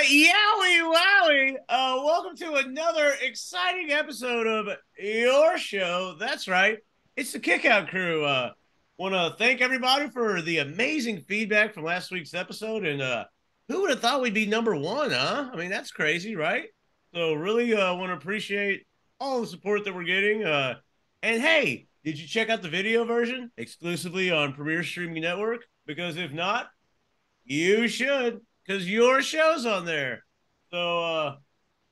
Yowie wowie! Welcome to another exciting episode of your show. That's right, it's the Kickout Crew. Want to thank everybody for the amazing feedback from last week's episode. And who would have thought we'd be number one, huh? I mean, that's crazy, right? So really want to appreciate all the support that we're getting. And hey, did you check out the video version exclusively on Premier Streaming Network? Because if not, you should, because your show's on there. So,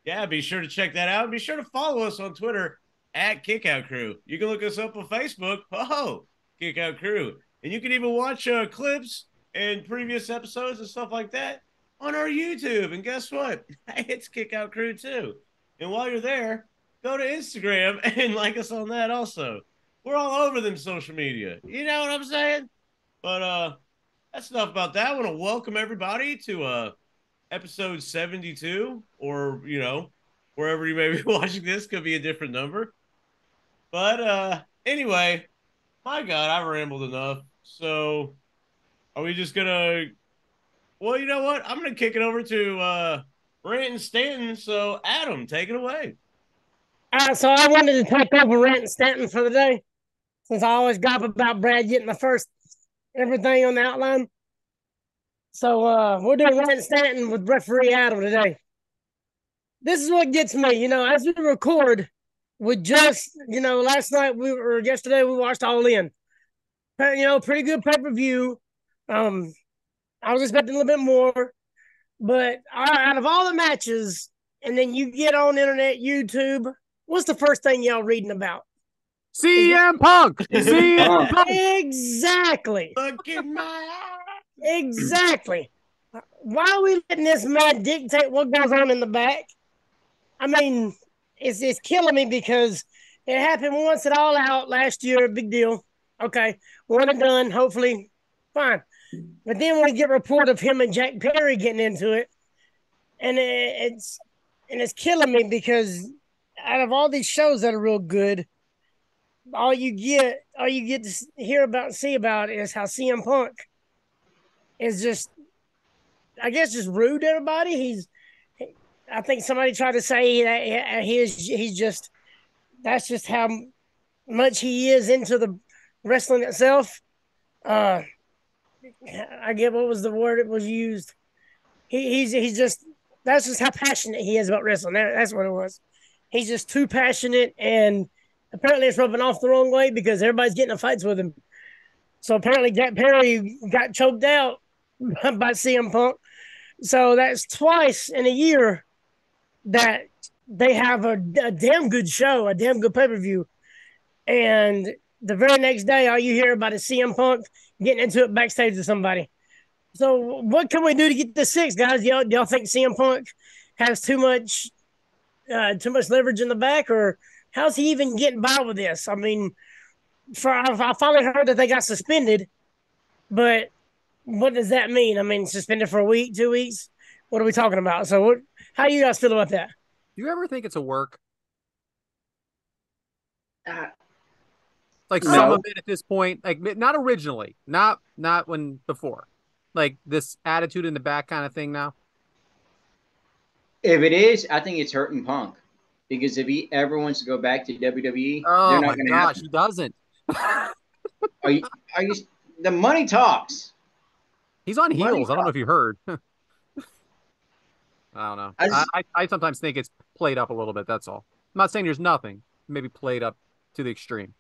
yeah, be sure to check that out. Be sure to follow us on Twitter at Kickout Crew. You can look us up on Facebook. Oh, Kickout Crew. And you can even watch clips and previous episodes and stuff like that on our YouTube. And guess what? It's Kickout Crew too. And while you're there, go to Instagram and like us on that also. We're all over them social media. You know what I'm saying? But that's enough about that. I want to welcome everybody to episode 72, or wherever you may be watching this, could be a different number. But anyway, my God, I rambled enough. So are we just gonna? Well, you know what? I'm gonna kick it over to Rantin Stanton. So Adam, take it away. So I wanted to take over Rantin Stanton for the day, since I always gripe about Brad getting the first everything on the outline. So we're doing Rantin Stanton with referee Adam today. This is what gets me, as we record, yesterday we watched All In. Pretty good pay-per-view. I was expecting a little bit more, but out of all the matches, and then you get on internet, YouTube, what's the first thing y'all reading about? CM Punk. CM Punk. Exactly. Look in my eye. Exactly. Why are we letting this man dictate what goes on in the back? I mean, it's killing me because it happened once at All Out last year. Big deal. Okay, one and done. Hopefully, fine. But then we get a report of him and Jack Perry getting into it, and it's killing me because out of all these shows that are real good, all you get to hear about and see about is how CM Punk is just, I guess, just rude to everybody. I think somebody tried to say that he's just, that's just how much he is into the wrestling itself. I get what was the word it was used. He's just, that's just how passionate he is about wrestling. That's what it was. He's just too passionate, and apparently it's rubbing off the wrong way because everybody's getting in fights with him. So apparently Jack Perry got choked out by CM Punk. So that's twice in a year that they have a damn good show, a damn good pay-per-view. And the very next day, all you hear about is CM Punk getting into it backstage with somebody. So what can we do to get this fixed, guys? Y'all think CM Punk has too much leverage in the back, or how's he even getting by with this? I mean, I finally heard that they got suspended, but what does that mean? I mean, suspended for a week, 2 weeks? What are we talking about? So how do you guys feel about that? Do you ever think it's a work? Like No. some of it at this point, like not originally, not when before, like this attitude in the back kind of thing now. If it is, I think it's hurting Punk, because if he ever wants to go back to WWE, Oh they're my not going to gosh, he doesn't. Are you? The money talks. He's on Money heels. I don't know if you heard. I don't know. I sometimes think it's played up a little bit. That's all. I'm not saying there's nothing. Maybe played up to the extreme.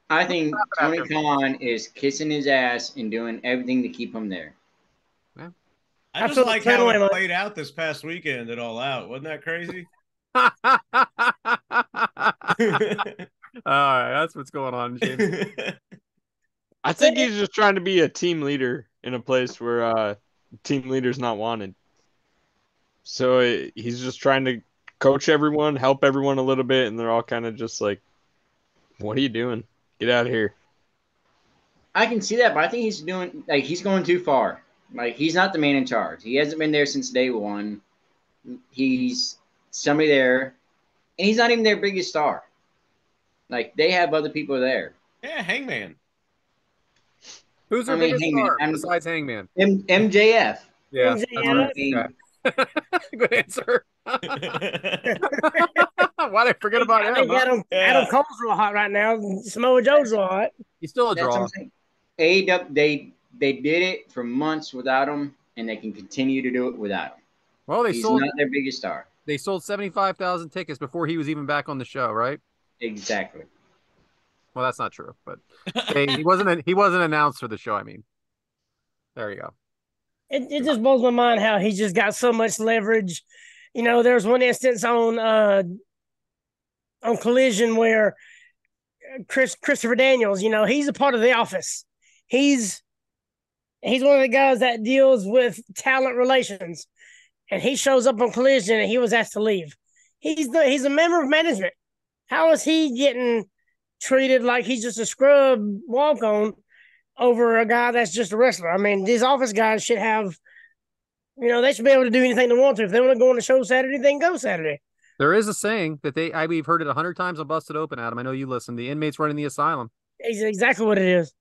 I think Tony Khan is kissing his ass and doing everything to keep him there. I just like how it played out this past weekend at All Out. Wasn't that crazy? All right, that's what's going on, James. I think he's just trying to be a team leader in a place where team leader's not wanted. So he's just trying to coach everyone, help everyone a little bit, and they're all kind of just like, what are you doing? Get out of here. I can see that, but I think he's going too far. Like, he's not the man in charge. He hasn't been there since day one. He's somebody there, and he's not even their biggest star. Like, they have other people there. Yeah, Hangman. Who's their biggest star besides Hangman? MJF. Yeah. MJF. I mean, Good answer. Why did I forget about I him? think Adam Cole's real hot right now. Samoa Joe's real hot. He's still a That's what draw. I'm saying. AEW, they did it for months without him, and they can continue to do it without him. Well, He's not their biggest star. They sold 75,000 tickets before he was even back on the show, right? Exactly. Well, that's not true, but he wasn't announced for the show. I mean, there you go. It just blows my mind how he just got so much leverage. You know, there's one instance on Collision where Christopher Daniels, you know, he's a part of the office. He's one of the guys that deals with talent relations, and he shows up on Collision and he was asked to leave. He's a member of management. How is he getting treated like he's just a scrub walk on over a guy that's just a wrestler? I mean, these office guys should have, you know, they should be able to do anything they want to. If they want to go on the show Saturday, they can go Saturday. There is a saying that we've heard it 100 times on Busted Open, Adam. I know you listen. The inmates running the asylum. It's exactly what it is.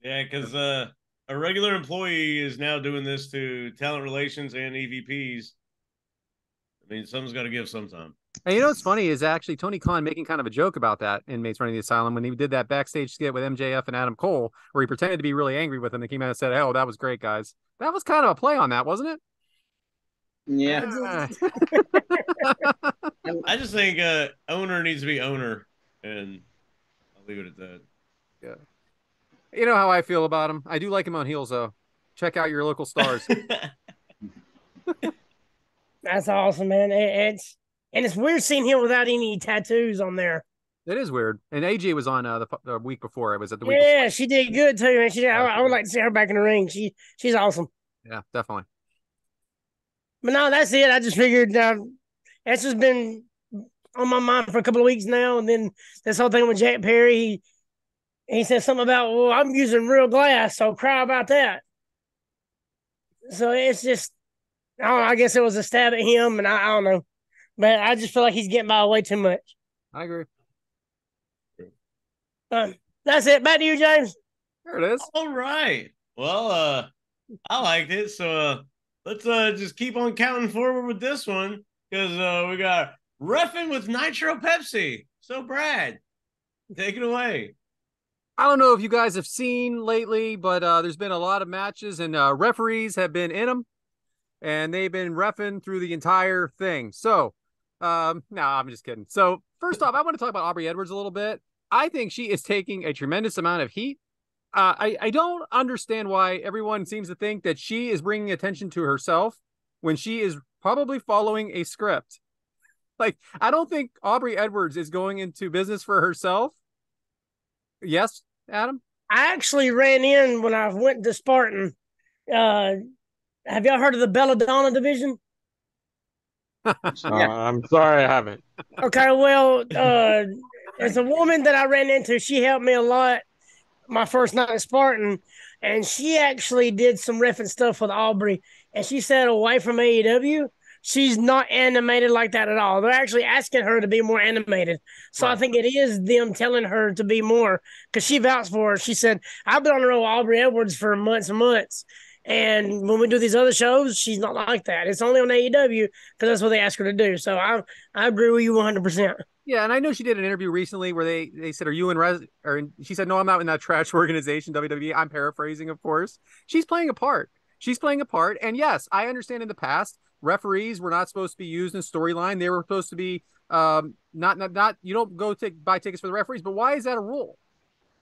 Yeah, because a regular employee is now doing this to talent relations and EVPs. I mean, someone's got to give sometime. And you know what's funny is actually Tony Khan making kind of a joke about that, inmates running the asylum, when he did that backstage skit with MJF and Adam Cole, where he pretended to be really angry with them. They came out and said, "Oh, that was great, guys." That was kind of a play on that, wasn't it? Yeah. I just think owner needs to be owner, and I'll leave it at that. Yeah. You know how I feel about him. I do like him on heels, though. Check out your local stars. That's awesome, man. It's weird seeing him without any tattoos on there. It is weird. And AJ was on the week before. I was at the week. Yeah, she did good too, man. I would like to see her back in the ring. She's awesome. Yeah, definitely. But no, that's it. I just figured that's just been on my mind for a couple of weeks now. And then this whole thing with Jack Perry, he said something about, well, I'm using real glass, so cry about that. So it's just, I don't know, I guess it was a stab at him, and I don't know. But I just feel like he's getting by way too much. I agree. That's it. Back to you, James. There it is. All right. Well, I liked it. So let's just keep on counting forward with this one, because we got Reffin with Nitro Pepsi. So, Brad, take it away. I don't know if you guys have seen lately, but there's been a lot of matches, and referees have been in them, and they've been reffing through the entire thing. So, no, I'm just kidding. So, first off, I want to talk about Aubrey Edwards a little bit. I think she is taking a tremendous amount of heat. I don't understand why everyone seems to think that she is bringing attention to herself when she is probably following a script. Like, I don't think Aubrey Edwards is going into business for herself. Yes, Adam? I actually ran in when I went to Spartan. Have y'all heard of the Belladonna division? I'm sorry, I haven't. Okay, well, it's a woman that I ran into. She helped me a lot my first night at Spartan, and she actually did some riffing stuff with Aubrey, and she said away from AEW, she's not animated like that at all. They're actually asking her to be more animated. So right. I think it is them telling her to be more, because she vouched for her. She said, I've been on the road with Aubrey Edwards for months and months, and when we do these other shows, she's not like that. It's only on AEW because that's what they ask her to do. So I agree with you 100%. Yeah, and I know she did an interview recently where they said, "Are you in res?" Or she said, "No, I'm not in that trash organization, WWE." I'm paraphrasing, of course. She's playing a part. She's playing a part, and yes, I understand in the past referees were not supposed to be used in storyline. They were supposed to be not. You don't go buy tickets for the referees, but why is that a rule?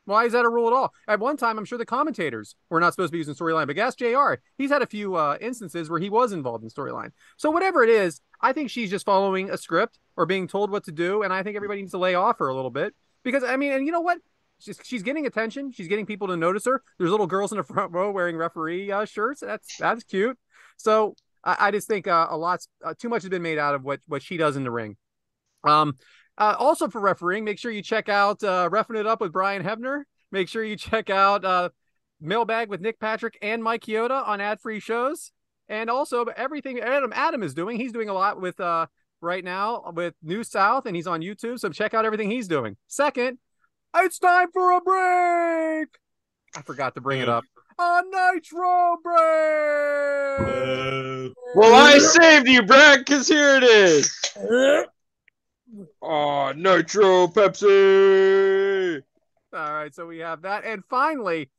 Why is that a rule at all? At one time, I'm sure the commentators were not supposed to be using storyline, but ask JR. He's had a few instances where he was involved in storyline. So whatever it is, I think she's just following a script or being told what to do, and I think everybody needs to lay off her a little bit. Because, I mean, and you know what? She's getting attention. She's getting people to notice her. There's little girls in the front row wearing referee shirts. That's cute. So I just think too much has been made out of what she does in the ring. Also for refereeing, make sure you check out Reffin' It Up with Brian Hebner. Make sure you check out Mailbag with Nick Patrick and Mike Chioda on ad-free shows. And also everything Adam is doing. He's doing a lot with right now with New South, and he's on YouTube. So check out everything he's doing. Second, it's time for a break. I forgot to bring it up. a Nitro break. Well, I saved you, Brad, because here it is. Uh, Oh, Nitro Pepsi. All right, so we have that. And finally,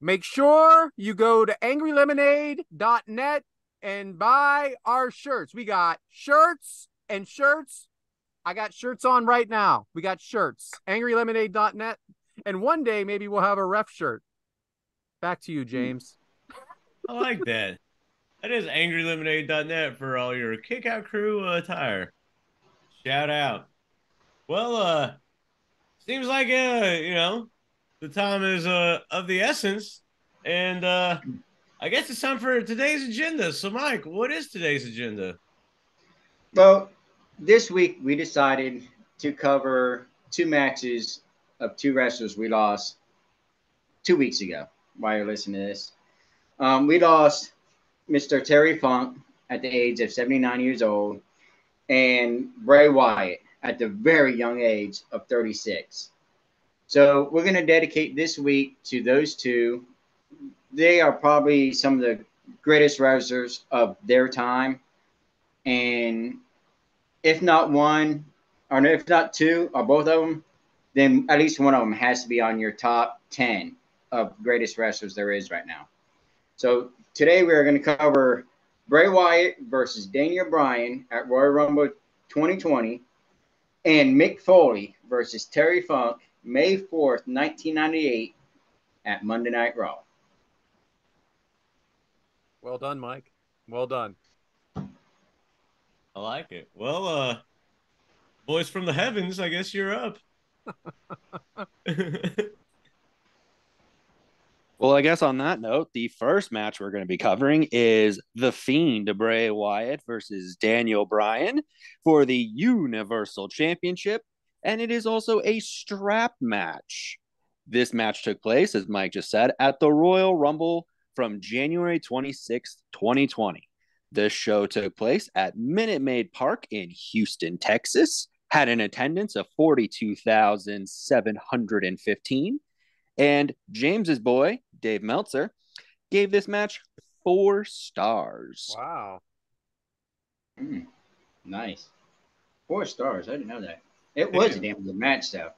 make sure you go to angrylemonade.net and buy our shirts. We got shirts and shirts. I got shirts on right now. We got shirts. angrylemonade.net. And one day, maybe we'll have a ref shirt. Back to you, James. I like that. That is angrylemonade.net for all your Kickout Crew attire. Shout out. Well, seems like the time is of the essence, and I guess it's time for today's agenda. So, Mike, what is today's agenda? Well, this week we decided to cover 2 matches of 2 wrestlers we lost 2 weeks ago. While you're listening to this, we lost Mr. Terry Funk at the age of 79 years old, and Bray Wyatt at the very young age of 36. So we're going to dedicate this week to those 2. They are probably some of the greatest wrestlers of their time, and if not one, or if not 2, or both of them, then at least one of them has to be on your top 10 of greatest wrestlers there is right now. So today we're going to cover Bray Wyatt versus Daniel Bryan at Royal Rumble 2020, and Mick Foley versus Terry Funk May 4th, 1998 at Monday Night Raw. Well done, Mike. Well done. I like it. Well, voice from the heavens, I guess you're up. Well, I guess on that note, the first match we're going to be covering is The Fiend, Bray Wyatt versus Daniel Bryan for the Universal Championship, and it is also a strap match. This match took place, as Mike just said, at the Royal Rumble from January 26th, 2020. This show took place at Minute Maid Park in Houston, Texas, had an attendance of 42,715, and James's boy, Dave Meltzer, gave this match 4 stars. Wow. Nice. 4 stars. I didn't know that. It was a damn good match, though.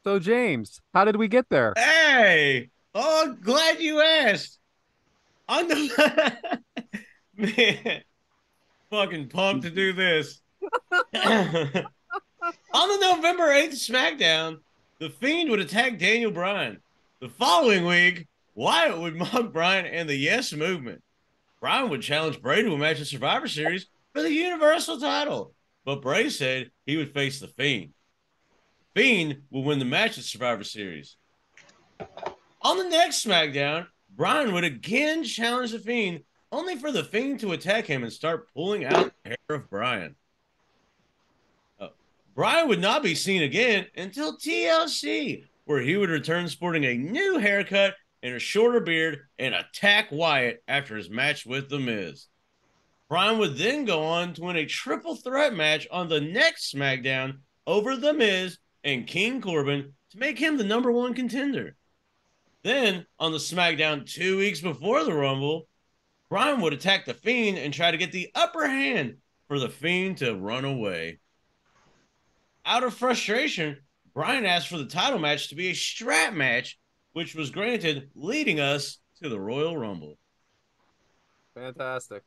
So, James, how did we get there? Hey! Oh, glad you asked. On the man, fucking pumped to do this. On the November 8th SmackDown, The Fiend would attack Daniel Bryan. The following week, Wyatt would mock Bryan and the Yes Movement. Bryan would challenge Bray to a match at Survivor Series for the Universal title, but Bray said he would face The Fiend. Fiend will win the match at Survivor Series. On the next SmackDown, Bryan would again challenge The Fiend, only for The Fiend to attack him and start pulling out the hair of Bryan. Bryan would not be seen again until TLC, where he would return sporting a new haircut and a shorter beard and attack Wyatt after his match with The Miz. Bryan would then go on to win a triple threat match on the next SmackDown over The Miz and King Corbin to make him the #1 contender. Then, on the SmackDown 2 weeks before the Rumble, Bryan would attack The Fiend and try to get the upper hand for The Fiend to run away. Out of frustration, Bryan asked for the title match to be a strap match, which was granted, leading us to the Royal Rumble. Fantastic.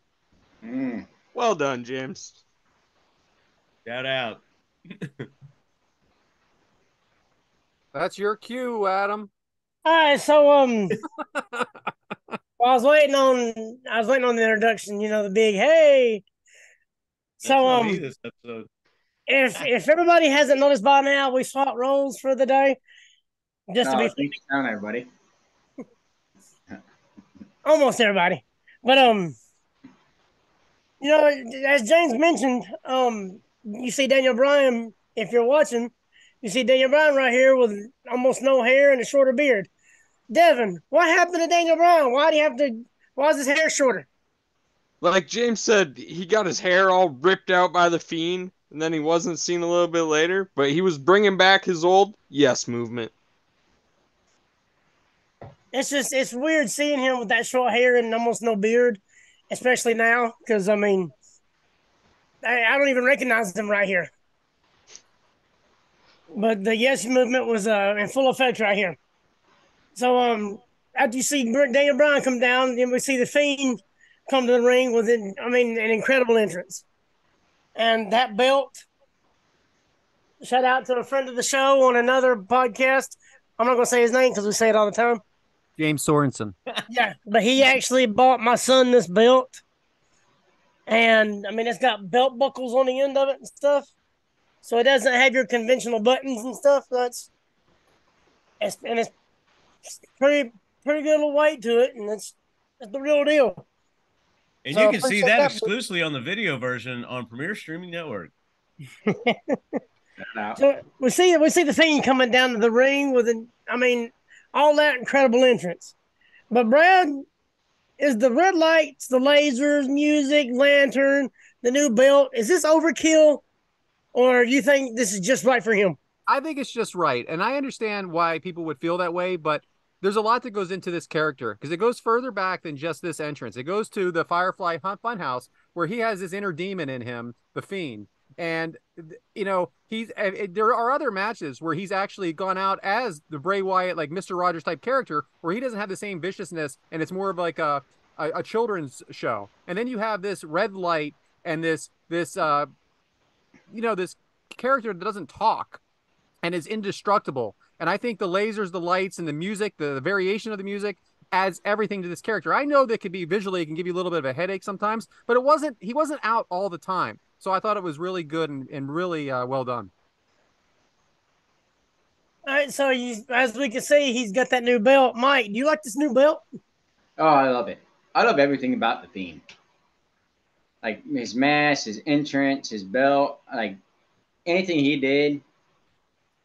Well done, James. Shout out. That's your cue, Adam. All right, so well, I was waiting on the introduction, the big hey. That's So me this episode. if everybody hasn't noticed by now, we swapped roles for the day. Just to be Thanks for down, everybody. almost everybody. But as James mentioned, you see Daniel Bryan, if you're watching, you see Daniel Bryan right here with almost no hair and a shorter beard. Devyn, what happened to Daniel Bryan? Why is his hair shorter? Like James said, he got his hair all ripped out by the Fiend, and then he wasn't seen a little bit later, but he was bringing back his old Yes Movement. it's weird seeing him with that short hair and almost no beard, especially now, because I mean, I don't even recognize him right here. But the Yes movement was in full effect right here. So after you see Daniel Bryan come down, then we see the Fiend come to the ring with an incredible entrance. And that belt, shout out to a friend of the show on another podcast. I'm not going to say his name because we say it all the time. James Sorensen. Yeah, but he actually bought my son this belt. And, I mean, it's got belt buckles on the end of it and stuff. So it doesn't have your conventional buttons and stuff. It's pretty good little weight to it, and it's the real deal. And so you can see that exclusively on the video version on Premier Streaming Network. So we see the Fiend coming down to the ring with all that incredible entrance. But Brad, is the red lights, the lasers, music, lantern, the new belt, is this overkill, or do you think this is just right for him? I think it's just right, and I understand why people would feel that way, but there's a lot that goes into this character because it goes further back than just this entrance. It goes to the Firefly Funhouse where he has this inner demon in him, the Fiend. And, you know, there are other matches where he's actually gone out as the Bray Wyatt, like Mr. Rogers type character, where he doesn't have the same viciousness and it's more of like a children's show. And then you have this red light and this character that doesn't talk and is indestructible. And I think the lasers, the lights, and the music, the variation of the music adds everything to this character. I know that could be visually, it can give you a little bit of a headache sometimes, but he wasn't out all the time. So I thought it was really good and really well done. All right, so as we can see, he's got that new belt. Mike, do you like this new belt? Oh, I love it. I love everything about the Fiend. Like his mask, his entrance, his belt, like anything he did.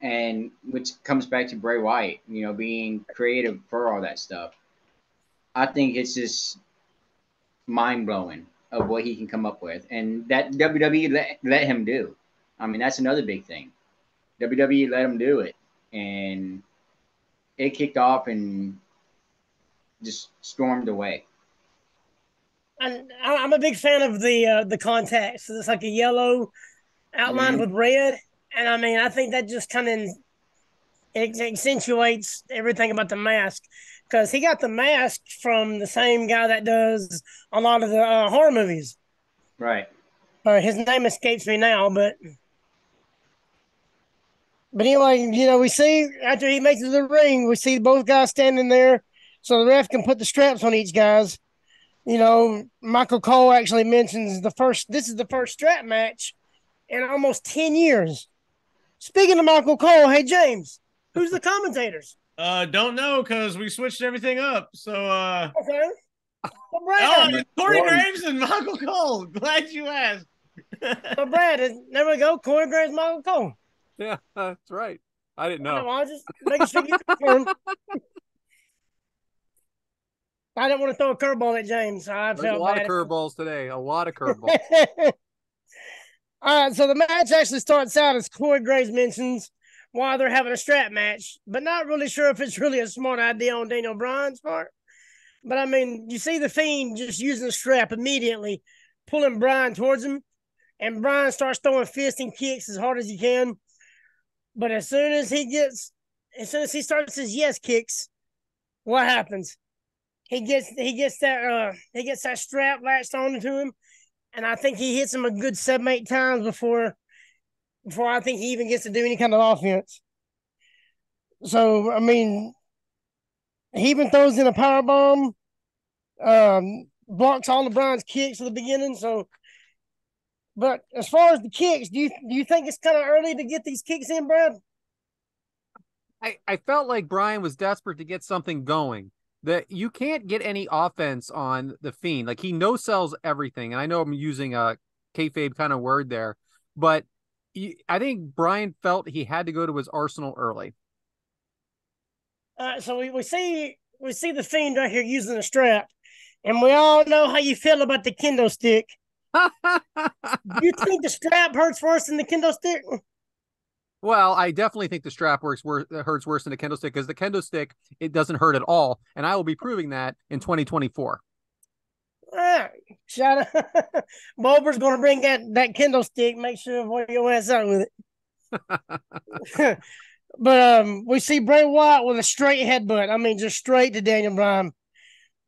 And which comes back to Bray Wyatt, you know, being creative for all that stuff. I think it's just mind-blowing of what he can come up with. And that WWE let him do. I mean, that's another big thing. WWE let him do it. And it kicked off and just stormed away. And I'm a big fan of the contacts. So it's like a yellow outline with red. And I mean, I think that just kind of accentuates everything about the mask because he got the mask from the same guy that does a lot of the horror movies. Right. His name escapes me now, but anyway, you know, we see after he makes it to the ring, we see both guys standing there so the ref can put the straps on each guy's. You know, Michael Cole actually mentions this is the first strap match in almost 10 years. Speaking of Michael Cole, hey, James, who's the commentators? Don't know because we switched everything up. So, okay. Well, Brad, Corey Graves and Michael Cole. Glad you asked. So, Brad, there we go. Corey Graves, Michael Cole. Yeah, that's right. I didn't know. I was just making sure you confirmed. I didn't want to throw a curveball at James. So There's a lot of curveballs today. A lot of curveballs. All right, so the match actually starts out as Corey Graves mentions why they're having a strap match, but not really sure if it's really a smart idea on Daniel Bryan's part. But I mean, you see the Fiend just using the strap immediately, pulling Bryan towards him, and Bryan starts throwing fists and kicks as hard as he can. But as soon as he starts his yes kicks, what happens? He gets that strap latched onto him. And I think he hits him a good 7-8 times before I think he even gets to do any kind of offense. So, I mean, he even throws in a powerbomb, blocks all of Bryan's kicks at the beginning. So, but as far as the kicks, do you think it's kind of early to get these kicks in, Brad? I felt like Bryan was desperate to get something going. That you can't get any offense on the Fiend. Like he no-sells everything. And I know I'm using a kayfabe kind of word there, but I think Bryan felt he had to go to his arsenal early. So we see the Fiend right here using the strap, and we all know how you feel about the kendo stick. Do you think the strap hurts worse than the kendo stick? Well, I definitely think the strap hurts worse than the kendo stick because the kendo stick, it doesn't hurt at all. And I will be proving that in 2024. Shout out. Bulber's going to bring that kendo stick. Make sure to your ass out with it. But we see Bray Wyatt with a straight headbutt. I mean, just straight to Daniel Bryan.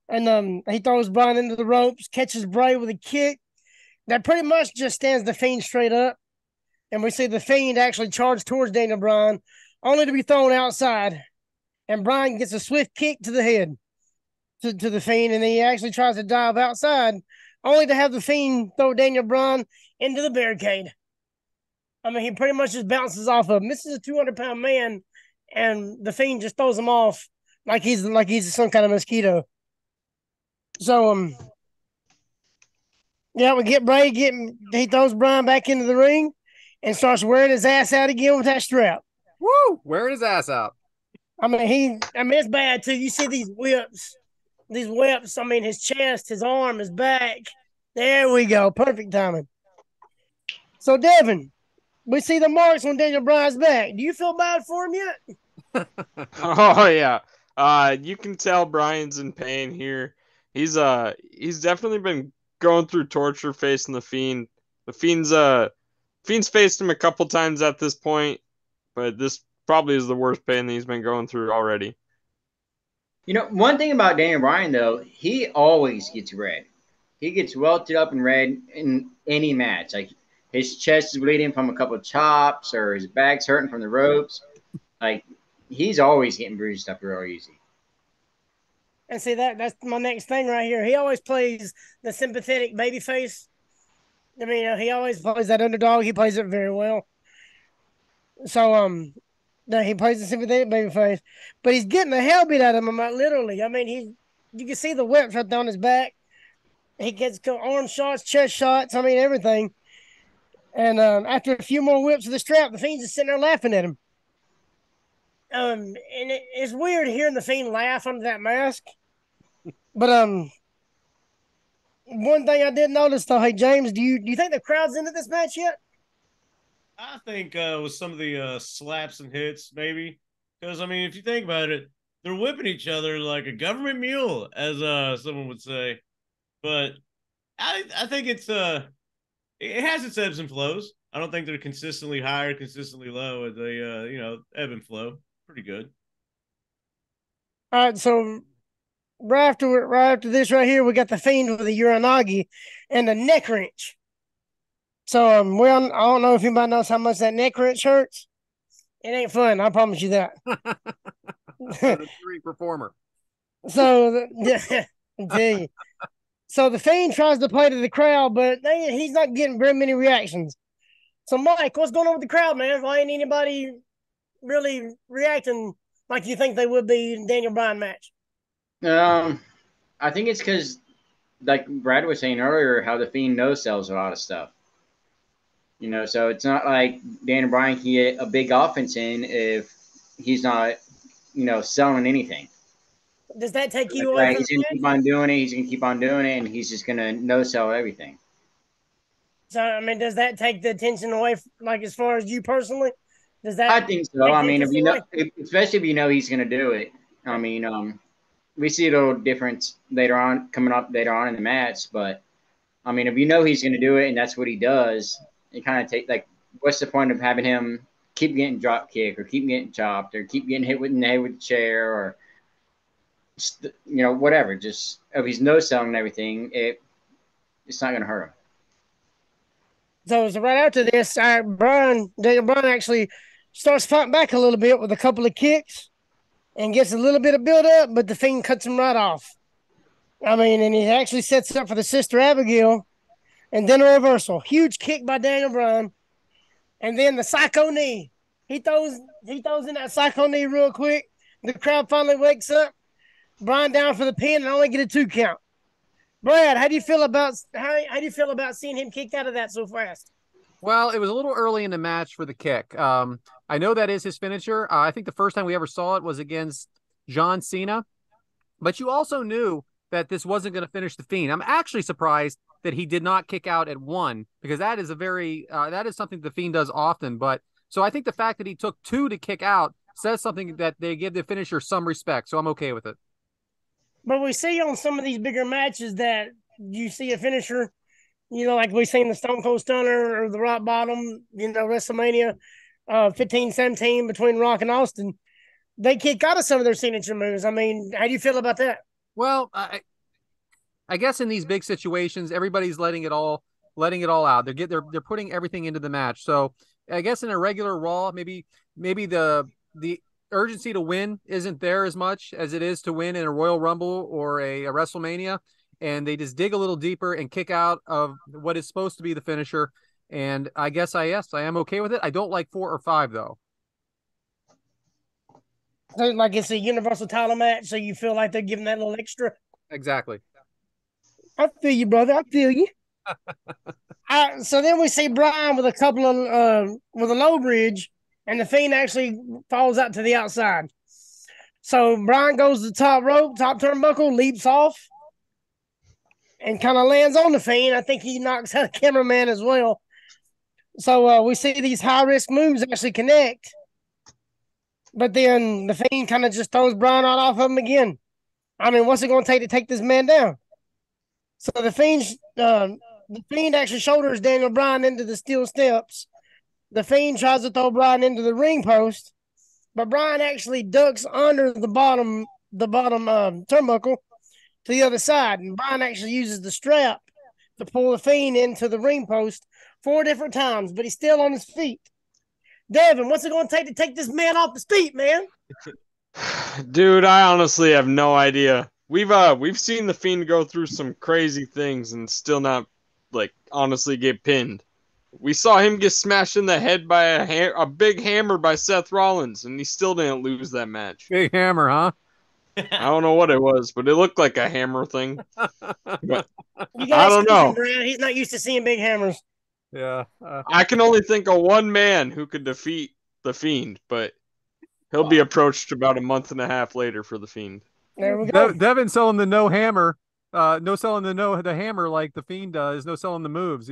And he throws Bryan into the ropes, catches Bray with a kick that pretty much just stands the Fiend straight up. And we see the Fiend actually charge towards Daniel Bryan, only to be thrown outside. And Bryan gets a swift kick to the head to the Fiend, and then he actually tries to dive outside, only to have the Fiend throw Daniel Bryan into the barricade. I mean, he pretty much just bounces off of him. This is a 200-pound man, and the Fiend just throws him off like he's some kind of mosquito. So, yeah, we get Bray he throws Bryan back into the ring and starts wearing his ass out again with that strap. Woo! Wearing his ass out. I mean, it's bad too. You see these whips. I mean, his chest, his arm, his back. There we go. Perfect timing. So, Devyn, we see the marks on Daniel Bryan's back. Do you feel bad for him yet? Oh yeah. You can tell Bryan's in pain here. He's definitely been going through torture facing the Fiend. The Fiend's faced him a couple times at this point, but this probably is the worst pain that he's been going through already. You know, one thing about Daniel Bryan, though, he always gets red. He gets welted up and red in any match. Like, his chest is bleeding from a couple of chops or his back's hurting from the ropes. Like, he's always getting bruised up real easy. And see, that's my next thing right here. He always plays the sympathetic babyface. I mean, he always plays that underdog. He plays it very well. So, he plays the sympathetic babyface, but he's getting the hell beat out of him, literally. I mean, you can see the whips right down his back. He gets arm shots, chest shots, I mean, everything. And after a few more whips of the strap, the Fiend's just sitting there laughing at him. And it's weird hearing the Fiend laugh under that mask. But one thing I did notice, though, hey, James, do you think the crowd's into this match yet? I think with some of the slaps and hits, maybe. Because, I mean, if you think about it, they're whipping each other like a government mule, as someone would say. But I think it has its ebbs and flows. I don't think they're consistently high or consistently low. They, ebb and flow. Pretty good. All right, so right after this right here, we got the Fiend with the Uranagi and the neck wrench. So I don't know if anybody knows how much that neck wrench hurts. It ain't fun, I promise you that. The performer. So so the Fiend tries to play to the crowd, but he's not getting very many reactions. So Mike, what's going on with the crowd, man? Why ain't anybody really reacting like you think they would be in Daniel Bryan match? I think it's because, like Brad was saying earlier, how the Fiend no-sells a lot of stuff. You know, so it's not like Daniel Bryan can get a big offense in if he's not, selling anything. Does that take you away? He's going to keep on doing it. He's going to keep on doing it, and he's just going to no-sell everything. So, I mean, does that take the attention away, like, as far as you personally? I think so. I mean, especially if you know he's going to do it. I mean, we see a little difference coming up later on in the match, but I mean, if you know he's going to do it and that's what he does, it kind of what's the point of having him keep getting drop kicked or keep getting chopped or keep getting hit in the head with the chair or whatever. Just if he's no selling everything, it's not going to hurt him. So right after this, Daniel Bryan actually starts fighting back a little bit with a couple of kicks and gets a little bit of build up, but the Fiend cuts him right off. I mean, and he actually sets up for the Sister Abigail, and then a reversal. Huge kick by Daniel Bryan, and then the psycho knee. He throws in that psycho knee real quick. The crowd finally wakes up. Bryan down for the pin and only get a 2 count. Brad, how do you feel about seeing him kicked out of that so fast? Well, it was a little early in the match for the kick. I know that is his finisher. I think the first time we ever saw it was against John Cena, but you also knew that this wasn't going to finish the Fiend. I'm actually surprised that he did not kick out at 1 because that is that is something the Fiend does often. But So I think the fact that he took 2 to kick out says something that they give the finisher some respect. So I'm okay with it. But we see on some of these bigger matches that you see a finisher, like we seen the Stone Cold Stunner or the Rock Bottom, WrestleMania 15-17 between Rock and Austin. They kick out of some of their signature moves. I mean, how do you feel about that? Well, I guess in these big situations, everybody's letting it all out. They're putting everything into the match. So I guess in a regular Raw, maybe the urgency to win isn't there as much as it is to win in a Royal Rumble or a WrestleMania, and they just dig a little deeper and kick out of what is supposed to be the finisher. And I guess I am okay with it. I don't like 4 or 5 though. So, like it's a Universal title match, so you feel like they're giving that little extra. Exactly. I feel you, brother. I feel you. So then we see Bryan with a couple of with a low bridge, and the Fiend actually falls out to the outside. So Bryan goes to the top rope, top turnbuckle, leaps off, and kind of lands on the Fiend. I think he knocks out a cameraman as well. So we see these high risk moves actually connect, but then the Fiend kind of just throws Bryan right off of him again. I mean, what's it going to take this man down? So the Fiend actually shoulders Daniel Bryan into the steel steps. The Fiend tries to throw Bryan into the ring post, but Bryan actually ducks under the bottom turnbuckle to the other side, and Bryan actually uses the strap to pull the Fiend into the ring post 4 different times, but he's still on his feet. Devyn, what's it going to take this man off his feet, man? Dude, I honestly have no idea. We've seen the Fiend go through some crazy things and still not, honestly get pinned. We saw him get smashed in the head by a big hammer by Seth Rollins, and he still didn't lose that match. Big hammer, huh? I don't know what it was, but it looked like a hammer thing. But I don't know. He's not used to seeing big hammers. Yeah. I can only think of one man who could defeat the Fiend, but he'll be approached about a month and a half later for the Fiend. There we go. Devyn selling the no hammer. No selling the hammer like the Fiend does. No selling the moves,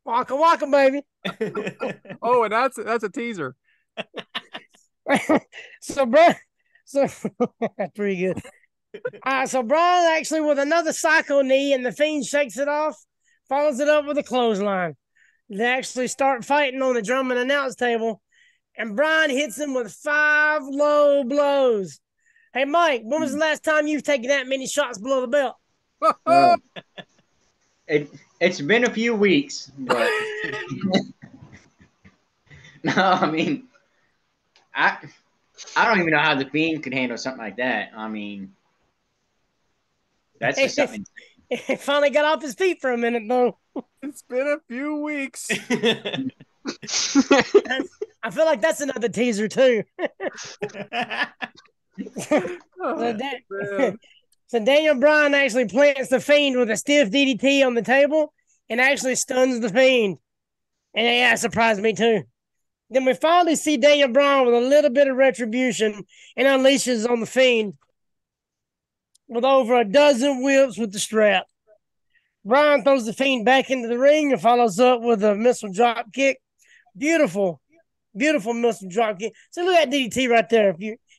Waka waka, baby. Oh, and that's a teaser. So that's pretty good. So Bryan actually with another psycho knee, and the Fiend shakes it off, follows it up with a clothesline. They actually start fighting on the drum and announce table, and Bryan hits him with 5 low blows. Hey, Mike, when was the last time you've taken that many shots below the belt? It's been a few weeks, but no, I mean, I don't even know how the Fiend could handle something like that. I mean, that's just something. He finally got off his feet for a minute, though. It's been a few weeks. I feel like that's another teaser, too. So Daniel Bryan actually plants the Fiend with a stiff DDT on the table and actually stuns the Fiend. And yeah, it surprised me too. Then we finally see Daniel Bryan with a little bit of retribution and unleashes on the Fiend with over a dozen whips with the strap. Bryan throws the Fiend back into the ring and follows up with a missile drop kick. Beautiful missile drop kick. So look at that DDT right there.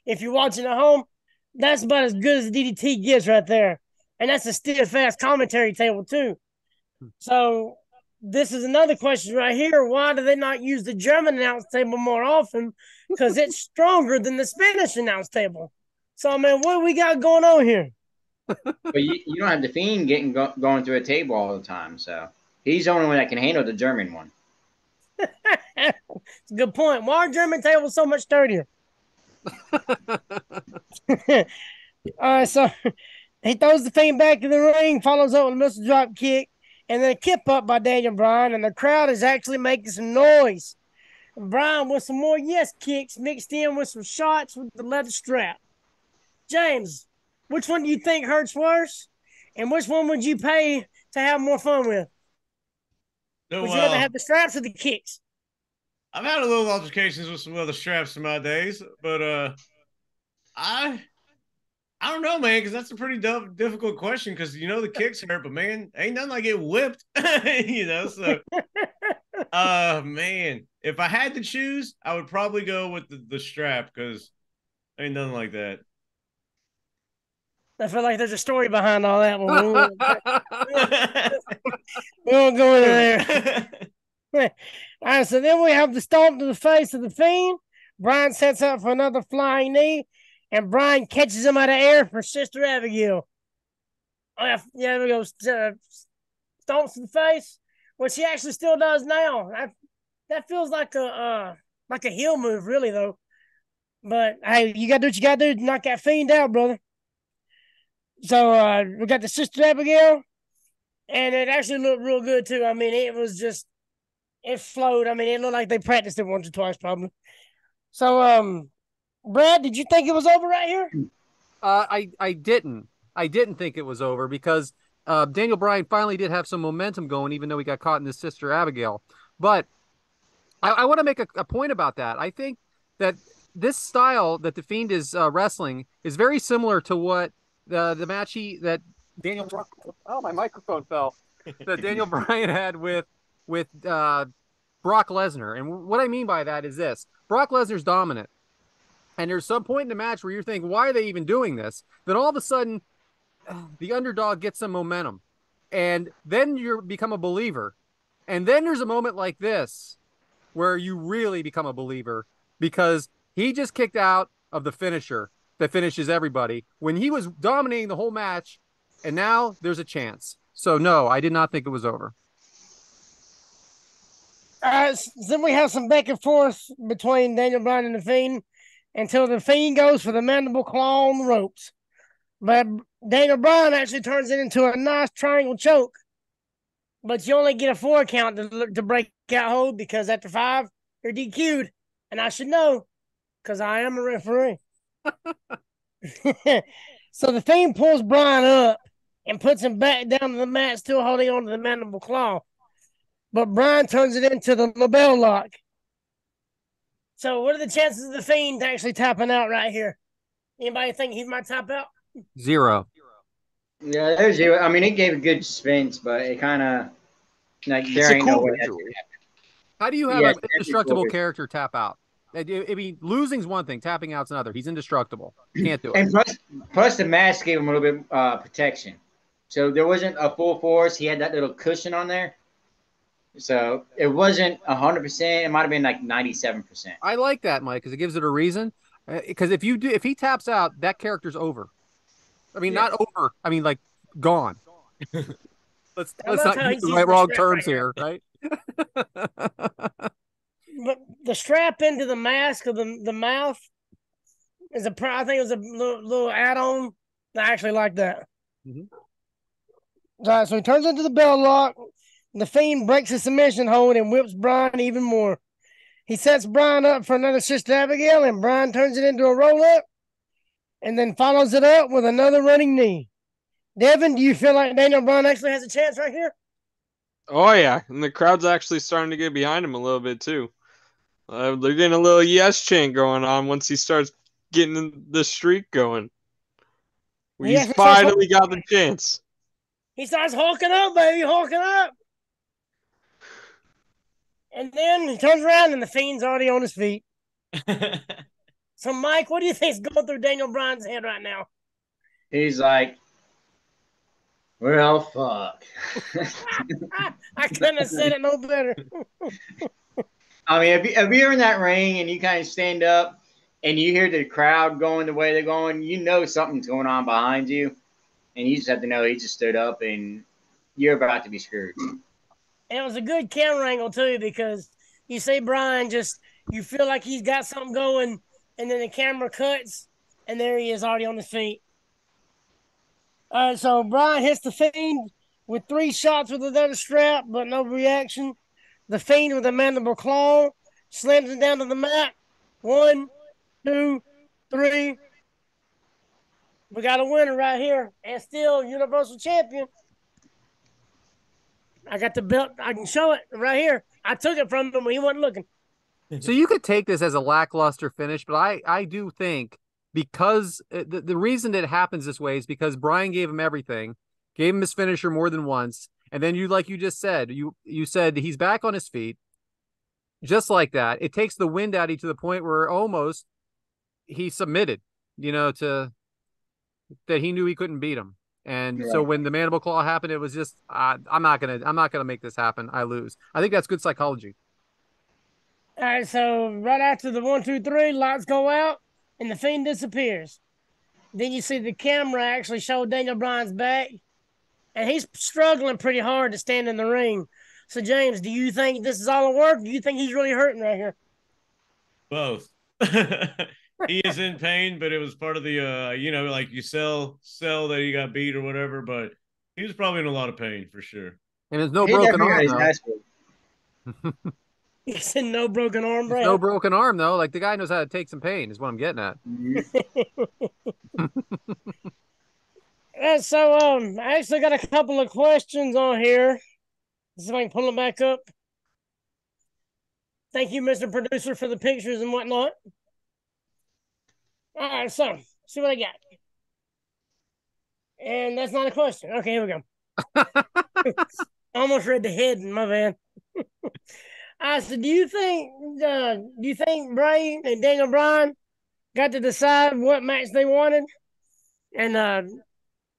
If you're watching at home, that's about as good as the DDT gets right there. And that's a stiff-ass commentary table, too. So this is another question right here. Why do they not use the German announce table more often? Because it's stronger than the Spanish announce table. So, I mean, what do we got going on here? But you don't have the Fiend going through a table all the time. So he's the only one that can handle the German one. It's a good point. Why are German tables so much sturdier? So he throws the Fiend back in the ring, follows up with a missile drop kick, and then a kip up by Daniel Bryan, and the crowd is actually making some noise. Bryan with some more yes kicks mixed in with some shots with the leather strap. James, which one do you think hurts worse? And which one would you pay to have more fun with? Would you rather have the straps or the kicks? I've had a little altercations with some other straps in my days, but I don't know, man, because that's a pretty difficult question. Because the kicks hurt, but man, ain't nothing like get whipped, So man, if I had to choose, I would probably go with the strap because ain't nothing like that. I feel like there's a story behind all that one. We won't go into there. All right, so then we have the stomp to the face of the Fiend. Bryan sets up for another flying knee, and Bryan catches him out of air for Sister Abigail. Oh, yeah, there we go. Stomps to the face, which he actually still does now. That feels like a heel move, really, though. But hey, you gotta do what you gotta do to knock that Fiend out, brother. So we got the Sister Abigail, and it actually looked real good too. I mean, it flowed. I mean, it looked like they practiced it once or twice, probably. So, Brad, did you think it was over right here? I didn't. I didn't think it was over because Daniel Bryan finally did have some momentum going, even though he got caught in his Sister Abigail. But I want to make a point about that. I think that this style that the Fiend is wrestling is very similar to what the match that Daniel. Oh, my microphone fell. That Daniel Bryan had with Brock Lesnar. And what I mean by that is this: Brock Lesnar's dominant. And there's some point in the match where you're thinking, why are they even doing this? Then all of a sudden, the underdog gets some momentum. And then you become a believer. And then there's a moment like this where you really become a believer because he just kicked out of the finisher that finishes everybody when he was dominating the whole match. And now there's a chance. So, no, I did not think it was over. Then we have some back and forth between Daniel Bryan and the Fiend until the Fiend goes for the mandible claw on the ropes. But Daniel Bryan actually turns it into a nice triangle choke. But you only get a 4 count to break out hold because after 5, you're DQ'd. And I should know because I am a referee. So the Fiend pulls Bryan up and puts him back down to the mat, still holding on to the mandible claw. But Bryan turns it into the label lock. So what are the chances of the Fiend actually tapping out right here? Anybody think he might tap out? 0. Yeah, there's 0. I mean, it gave a good suspense, but it kind of like there ain't no way that's gonna happen. How do you have an indestructible character tap out? I mean, losing's one thing, tapping out's another. He's indestructible. Can't do it. And plus the mask gave him a little bit protection. So there wasn't a full force. He had that little cushion on there. So it wasn't 100%. It might have been like 97%. I like that, Mike, because it gives it a reason. Because if he taps out, that character's over. I mean, not over. I mean, like gone. let's not use the wrong terms here, right? But the strap into the mask of the mouth is I think it was a little add-on. I actually like that. Mm-hmm. All right, so he turns into the bell lock. The Fiend breaks his submission hold and whips Bryan even more. He sets Bryan up for another Sister Abigail, and Bryan turns it into a roll-up and then follows it up with another running knee. Devyn, do you feel like Daniel Bryan actually has a chance right here? Oh, yeah. And the crowd's actually starting to get behind him a little bit, too. They're getting a little yes chant going on once he starts getting the streak going. He's finally got the chance. He starts hulking up, baby, hulking up. And then he turns around and the Fiend's already on his feet. So, Mike, what do you think is going through Daniel Bryan's head right now? He's like, well, fuck. I couldn't have said it no better. I mean, if you're in that ring and you kind of stand up and you hear the crowd going the way they're going, you know something's going on behind you. And you just have to know he just stood up and you're about to be screwed. And it was a good camera angle, too, because you see Bryan you feel like he's got something going, and then the camera cuts, and there he is already on his feet. All right, so Bryan hits the Fiend with 3 shots with another strap, but no reaction. The Fiend with a mandible claw slams him down to the mat. 1, 2, 3. We got a winner right here, and still Universal Champion. I got the belt. I can show it right here. I took it from him when he wasn't looking. So you could take this as a lackluster finish, but I do think because the reason that it happens this way is because Bryan gave him everything, gave him his finisher more than once, and then like you just said, you said he's back on his feet. just like that. It takes the wind out of you to the point where almost he submitted, to that he knew he couldn't beat him. And so when the mandible claw happened, it was just I'm not gonna make this happen. I lose. I think that's good psychology. All right, so right after the 1, 2, 3, lights go out and the Fiend disappears. Then you see the camera actually show Daniel Bryan's back, and he's struggling pretty hard to stand in the ring. So, James, do you think this is all a work? Do you think he's really hurting right here? Both. He is in pain, but it was part of the, like you sell that he got beat or whatever, but he was probably in a lot of pain for sure. And there's no broken arm, though. He's in no broken arm, bro. No broken arm, though. Like, the guy knows how to take some pain is what I'm getting at. So, I actually got a couple of questions on here. See if I can pull them back up. Thank you, Mr. Producer, for the pictures and whatnot. All right, so see what I got. And that's not a question. Okay, here we go. I almost read the head in my van. So do you think Bray and Daniel Bryan got to decide what match they wanted? And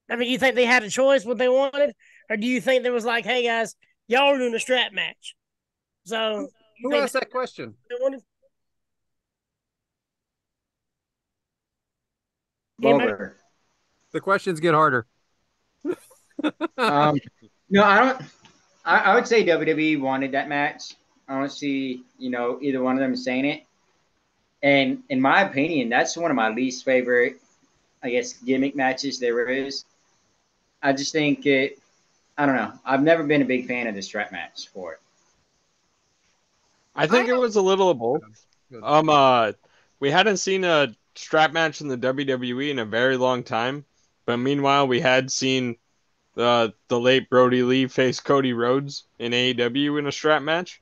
you think they had a choice what they wanted? Or do you think there was like, hey guys, y'all are doing a strap match? So who asked that question? Bulger. The questions get harder. No, I don't. I would say WWE wanted that match. I don't see, either one of them saying it. And in my opinion, that's one of my least favorite, I guess, gimmick matches there is. I just think I don't know. I've never been a big fan of the strap match for it. I think it was a little of both. We hadn't seen a strap match in the WWE in a very long time, but meanwhile, we had seen the late Brody Lee face Cody Rhodes in AEW in a strap match.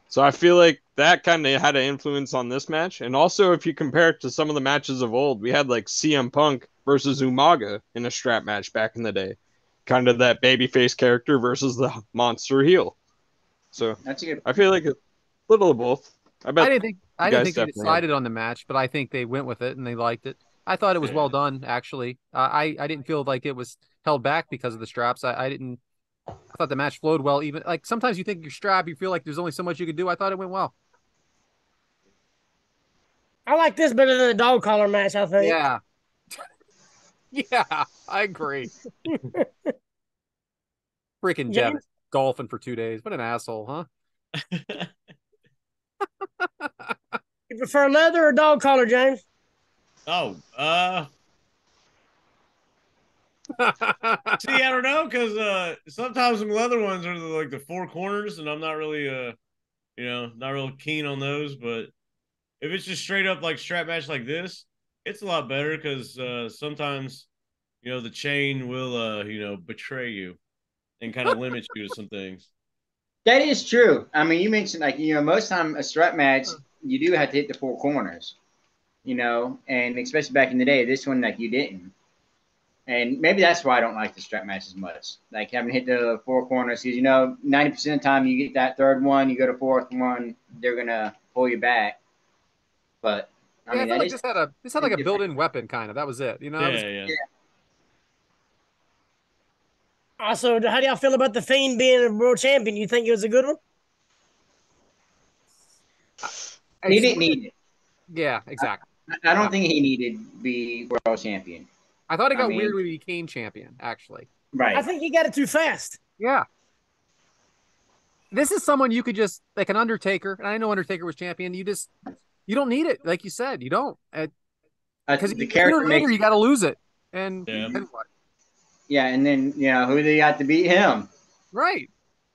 So I feel like that kind of had an influence on this match. And also, if you compare it to some of the matches of old, we had like CM Punk versus Umaga in a strap match back in the day. Kind of that babyface character versus the monster heel. So I feel like a little of both. I didn't think they decided on the match, but I think they went with it and they liked it. I thought it was well done, actually. I didn't feel like it was held back because of the straps. I thought the match flowed well. Even like sometimes you think you're strapped, you feel like there's only so much you can do. I thought it went well. I like this better than the dog collar match, I think. Yeah. Yeah, I agree. Freaking Devyn golfing for 2 days. What an asshole, huh? You prefer leather or dog collar, James? Oh, see, I don't know, because sometimes some leather ones are like the four corners, and I'm not really not real keen on those. But if it's just straight up like strap match like this, it's a lot better because sometimes the chain will betray you and kind of limit you to some things. That is true. I mean, you mentioned most time a strap match you do have to hit the four corners, and especially back in the day, this one you didn't. And maybe that's why I don't like the strap match as much. Like having hit the four corners, because 90% of the time you get that third one, you go to fourth one, they're gonna pull you back. But I feel like this had like a built-in weapon kind of. That was it, Yeah. Also, how do y'all feel about the Fiend being a world champion? You think it was a good one? He didn't need it. Yeah, exactly. I don't think he needed to be world champion. I thought it got weird when he became champion, actually. Right. I think he got it too fast. Yeah. This is someone you could just, like an Undertaker, and I know Undertaker was champion, you don't need it, like you said. You don't. Because the character later, you got to lose it. And what? Yeah, and then, who they got to beat him? Right.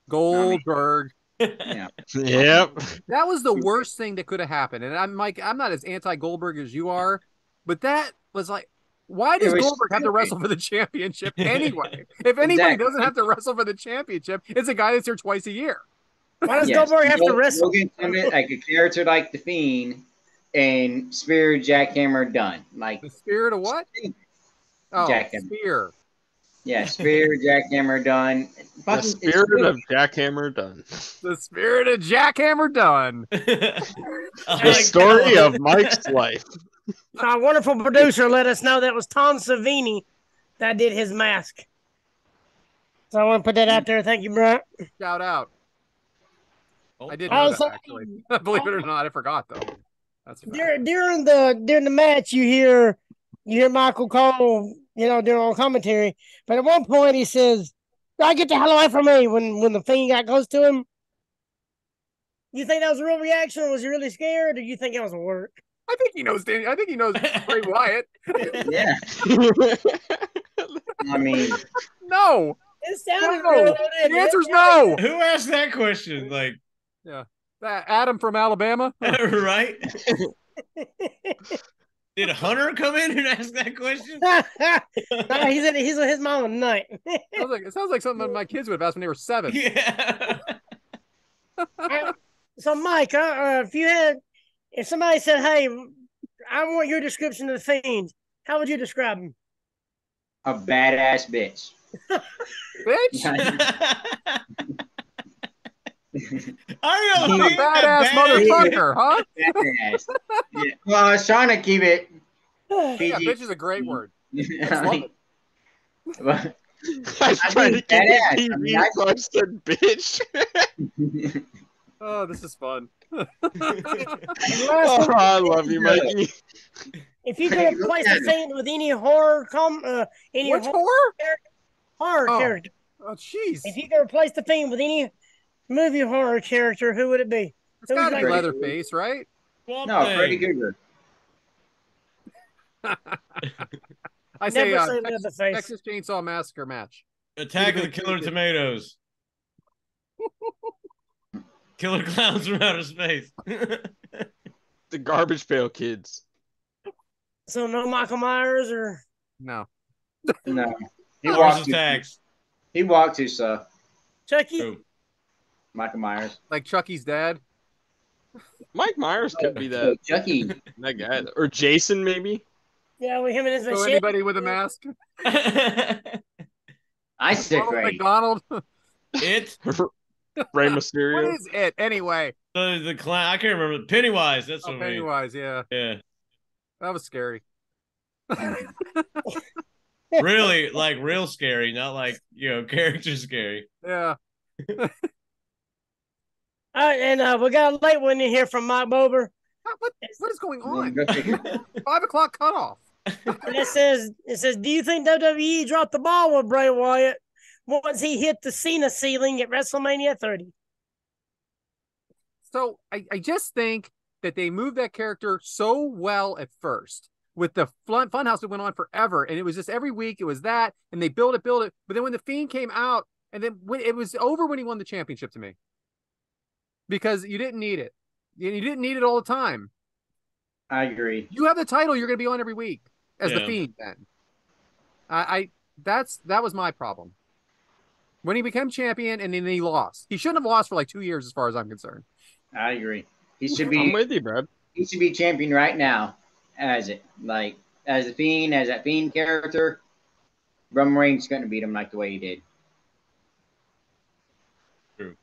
Goldberg. Yeah. Yep. That was the worst thing that could have happened. And I'm not as anti-Goldberg as you are, but that was like, why does Goldberg have to wrestle for the championship anyway? If anybody doesn't have to wrestle for the championship, it's a guy that's here twice a year. Why does Goldberg have to wrestle? Like a character like The Fiend and Spear, Jackhammer, done. Like the Spirit of what? Jackhammer. Spear. Yeah, Spear, Jackhammer, done. The spirit of Jackhammer Dunn. The spirit of Jackhammer Dunn. The story of Mike's life. Our wonderful producer let us know that was Tom Savini that did his mask. So I want to put that out there. Thank you, Brent. Shout out. I did know that, actually. Believe it or not, I forgot though. That's during the match. You hear Michael Cole, during commentary. But at one point he says, "I get the hell away from me!" When the Fiend got close to him. You think that was a real reaction, or was he really scared, or you think it was a work? I think he knows Danny. I think he knows Bray Wyatt. Yeah. I mean, no. It sounded no. real. The answer's no. Who asked that question? Like, yeah, that Adam from Alabama, right? Did Hunter come in and ask that question? No, he's with his mom tonight. It sounds like something my kids would have asked when they were 7. Yeah. So, Mike, if somebody said, "Hey, I want your description of the Fiend," how would you describe him? A badass bitch. Bitch. I know, a badass motherfucker, huh? Badass. Yeah. Well, I was trying to keep it PG. Yeah, bitch is a great word. I was trying to keep it PG, so I said bitch. Oh, this is fun. Oh, I love you, Mikey. If you could replace the Fiend with any horror Which horror? Horror character. Oh, jeez. If you could replace the Fiend with any movie horror character, who would it be? It's got to be Leatherface, right? No, Freddy Krueger. I say Texas Chainsaw Massacre match. Attack of the Killer Tomatoes. Killer Clowns from Outer Space. The Garbage Pail Kids. So no Michael Myers or no. No. He walked too slow. Chucky. Ooh. Michael Myers. Like Chucky's dad. Mike Myers could be that. Chucky. That guy. Or Jason, maybe. Yeah, with him and his machine. Anybody with a mask. I said Ray. McDonald. It. Rey Mysterio. What is it anyway? The clown. I can't remember. Pennywise. That's what Pennywise. Yeah. Yeah. That was scary. Really, like real scary, not like character scary. Yeah. And we got a late one in here from Mike Bober. What is going on? 5 o'clock cutoff. And it says, "Do you think WWE dropped the ball with Bray Wyatt once he hit the Cena ceiling at WrestleMania 30?" So I just think that they moved that character so well at first with the Funhouse that went on forever, and it was just every week it was that, and they build it, but then when the Fiend came out, and then when it was over when he won the championship to me, because you didn't need it. You didn't need it all the time. I agree. You have the title, you're going to be on every week as the Fiend. Then, that was my problem. When he became champion and then he lost, he shouldn't have lost for like 2 years, as far as I'm concerned. I agree. He should be. I'm with you, Brad. He should be champion right now, as the Fiend, as that Fiend character. Roman Reigns couldn't beat him like the way he did. True.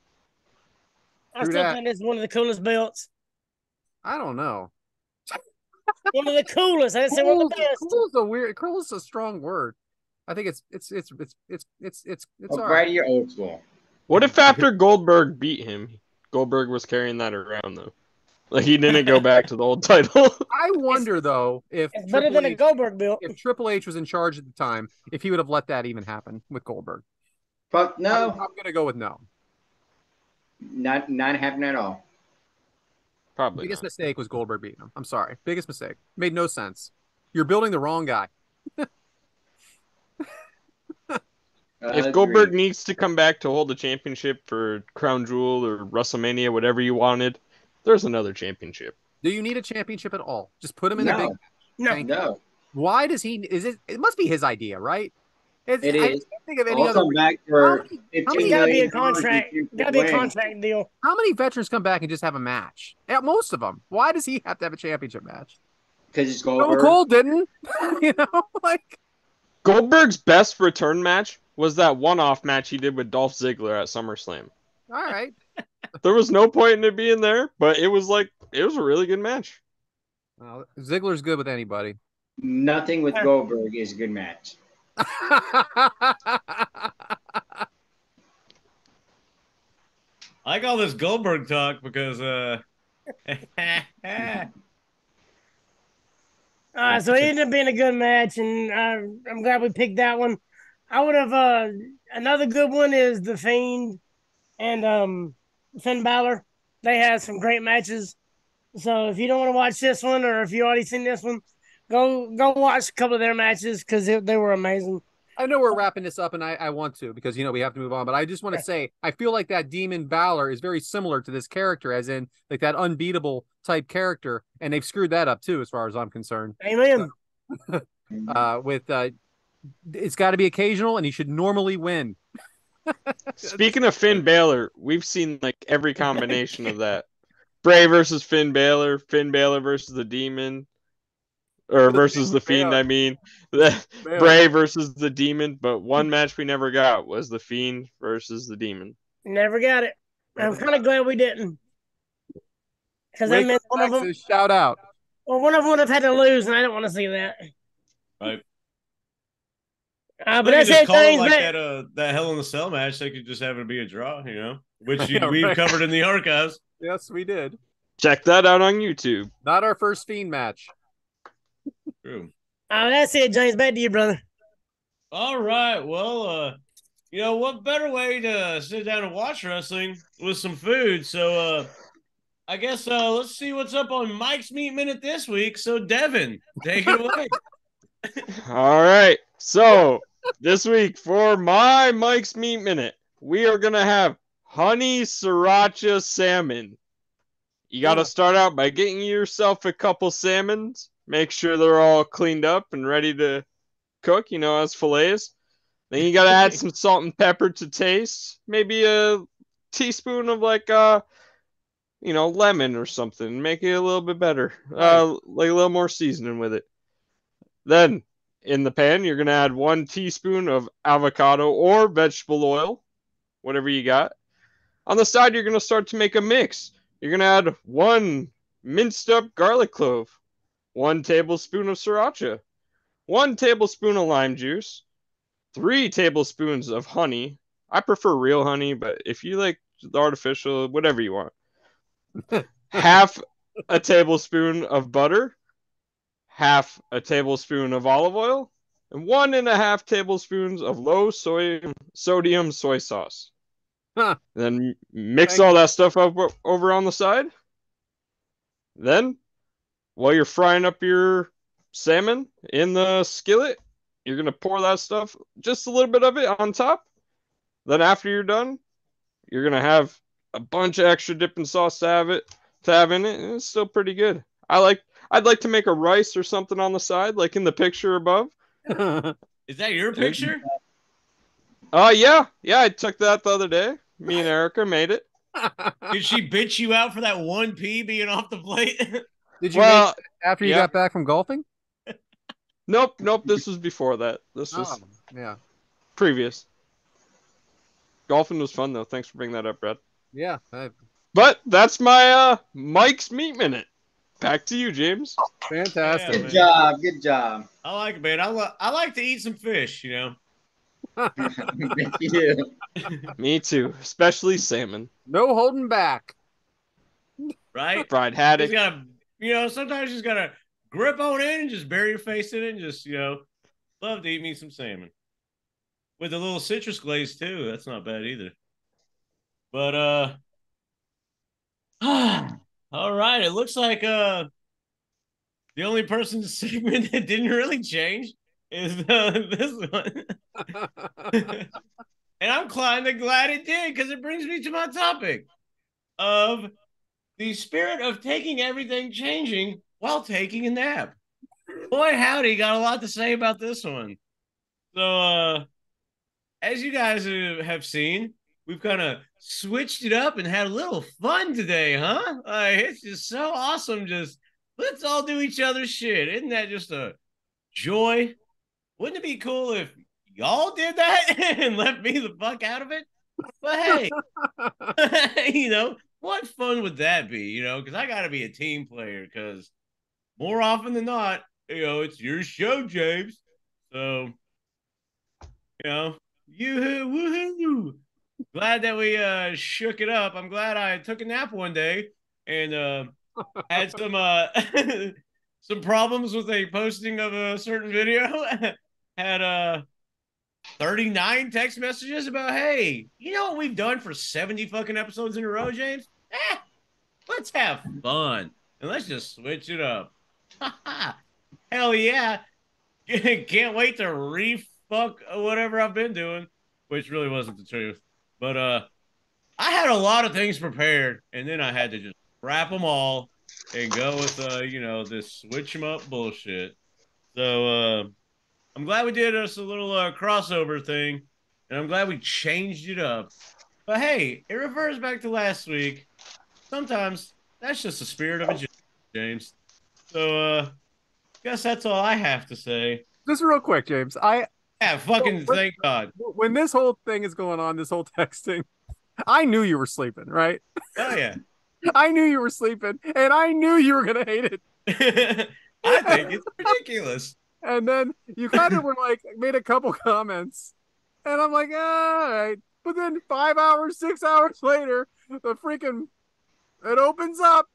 I still think it's one of the coolest belts. I don't know. One of the coolest. I didn't say one of the best. Cool is a strong word. I think it's all right. right. You're old school. What if after Goldberg beat him, Goldberg was carrying that around though? Like he didn't go back to the old title. I wonder though if it's better than a Goldberg belt. If Triple H was in charge at the time, if he would have let that even happen with Goldberg. Fuck no. I'm gonna go with no. Not happening at all. Probably. Biggest mistake was Goldberg beating him. I'm sorry. Biggest mistake. Made no sense. You're building the wrong guy. If Goldberg needs to come back to hold the championship for Crown Jewel or WrestleMania, whatever you wanted, there's another championship. Do you need a championship at all? Just put him in the big. No. Why does he? It must be his idea, right? It is. I can't think of any other. Back for it's got to be a contract. Got to be a contract deal. How many veterans come back and just have a match? Yeah, most of them. Why does he have to have a championship match? Because it's Goldberg. Stone Cold didn't. Like Goldberg's best return match was that one-off match he did with Dolph Ziggler at SummerSlam. All right. There was no point in it being there, but it was a really good match. Well, Ziggler's good with anybody. Nothing with Goldberg is a good match. I like all this Goldberg talk because so it ended up being a good match, and I'm glad we picked that one. I would have another good one is The Fiend and Finn Balor. They had some great matches. So if you don't want to watch this one, or if you already seen this one, go watch a couple of their matches because they were amazing. I know we're wrapping this up, and I want to because, we have to move on. But I just want to say, I feel like that Demon Balor is very similar to this character, as in like that unbeatable type character, and they've screwed that up too, as far as I'm concerned. Amen. It's got to be occasional, and he should normally win. Speaking of Finn Balor, we've seen like every combination of that. Bray versus Finn Balor versus the Demon. Or versus the Fiend, I mean. Bray versus the Demon, but one match we never got was the Fiend versus the Demon. Never got it. I'm kind of glad we didn't. Because that meant one of them. Shout out. Well, one of them would have had to lose, and I don't want to see that. right. But that's it, James. Like that Hell in a Cell match, they could just have it be a draw, which we've covered in the archives. Yes, we did. Check that out on YouTube. Not our first Fiend match. True. That's it, James. Back to you, brother. All right. Well, what better way to sit down and watch wrestling with some food? So, I guess let's see what's up on Mike's Meat Minute this week. So, Devyn, take it away. All right. So, this week for my Mike's Meat Minute, we are going to have honey sriracha salmon. You got to start out by getting yourself a couple salmons. Make sure they're all cleaned up and ready to cook, as fillets. Then you got to add some salt and pepper to taste. Maybe a teaspoon of lemon or something. Make it a little bit better. Like a little more seasoning with it. Then in the pan, you're going to add 1 teaspoon of avocado or vegetable oil, whatever you got. On the side, you're going to start to make a mix. You're going to add 1 minced up garlic clove, 1 tablespoon of sriracha, 1 tablespoon of lime juice, 3 tablespoons of honey. I prefer real honey, but if you like the artificial, whatever you want. Half a tablespoon of butter, half a tablespoon of olive oil, and 1.5 tablespoons of low sodium soy sauce. Huh. Then mix all that stuff up over on the side. Then, while you're frying up your salmon in the skillet, you're going to pour that stuff, just a little bit of it on top. Then after you're done, you're going to have a bunch of extra dipping sauce to have in it, and it's still pretty good. I'd like to make a rice or something on the side, like in the picture above. Is that your picture? Yeah, I took that the other day. Me and Erica made it. Did she bitch you out for that 1 pea being off the plate? Did you make it after you got back from golfing? Nope. This was before that. This was previous. Golfing was fun though. Thanks for bringing that up, Brad. Yeah. But that's my Mike's Meat Minute. Back to you, James. Fantastic. Good job. Good job. I like it, man. I like to eat some fish, You Me too, especially salmon. No holding back. Right? Fried haddock. Sometimes you just gotta grip on in and just bury your face in it and just, love to eat me some salmon. With a little citrus glaze too. That's not bad either. But all right. It looks like the only person's segment that didn't really change is this one. And I'm kind of glad it did, because it brings me to my topic of the spirit of taking everything changing while taking a nap. Boy, howdy, got a lot to say about this one. So, as you guys have seen, we've kind of switched it up and had a little fun today, huh? It's just so awesome. Just let's all do each other's shit. Isn't that just a joy? Wouldn't it be cool if y'all did that and left me the fuck out of it. But hey, what fun would that be? Because I got to be a team player. Because more often than not, it's your show, James. So, woohoo! Glad that we shook it up. I'm glad I took a nap one day and had some some problems with a posting of a certain video. Had 39 text messages about, hey, you know what we've done for 70 fucking episodes in a row, James? Let's have fun and let's just switch it up. Hell yeah. Can't wait to re-fuck whatever I've been doing, which really wasn't the truth. But I had a lot of things prepared, and then I had to just wrap them all and go with, this switch them up bullshit. So I'm glad we did us a little crossover thing, and I'm glad we changed it up. But hey, it refers back to last week. Sometimes that's just the spirit of it, James. So guess that's all I have to say. Just real quick, James. Thank God. When this whole thing is going on, this whole texting, I knew you were sleeping, right? Oh yeah. I knew you were sleeping, and I knew you were gonna hate it. I think it's ridiculous. And then you kind of were like, made a couple comments, and I'm like, all right. But then 5 hours, 6 hours later, it opens up.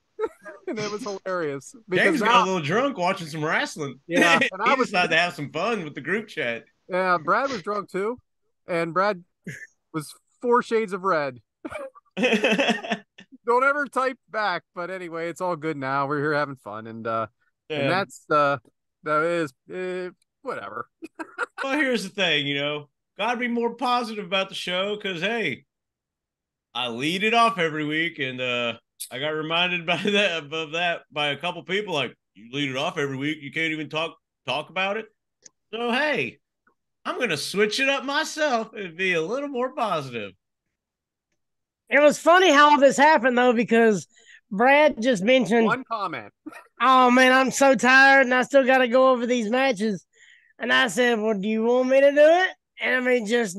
And it was hilarious. James got a little drunk watching some wrestling. Yeah. And I decided to have some fun with the group chat. Yeah, Brad was drunk too. And Brad was 4 shades of red. Don't ever type back. But anyway, it's all good now. We're here having fun. And that's whatever. Well, here's the thing, gotta be more positive about the show because hey, I lead it off every week, and I got reminded of that by a couple people. Like, you lead it off every week, you can't even talk about it. So hey, I'm gonna switch it up myself and be a little more positive. It was funny how all this happened though, because Brad just mentioned one comment. Oh man, I'm so tired, and I still got to go over these matches. And I said, "Well, do you want me to do it?" And I mean, just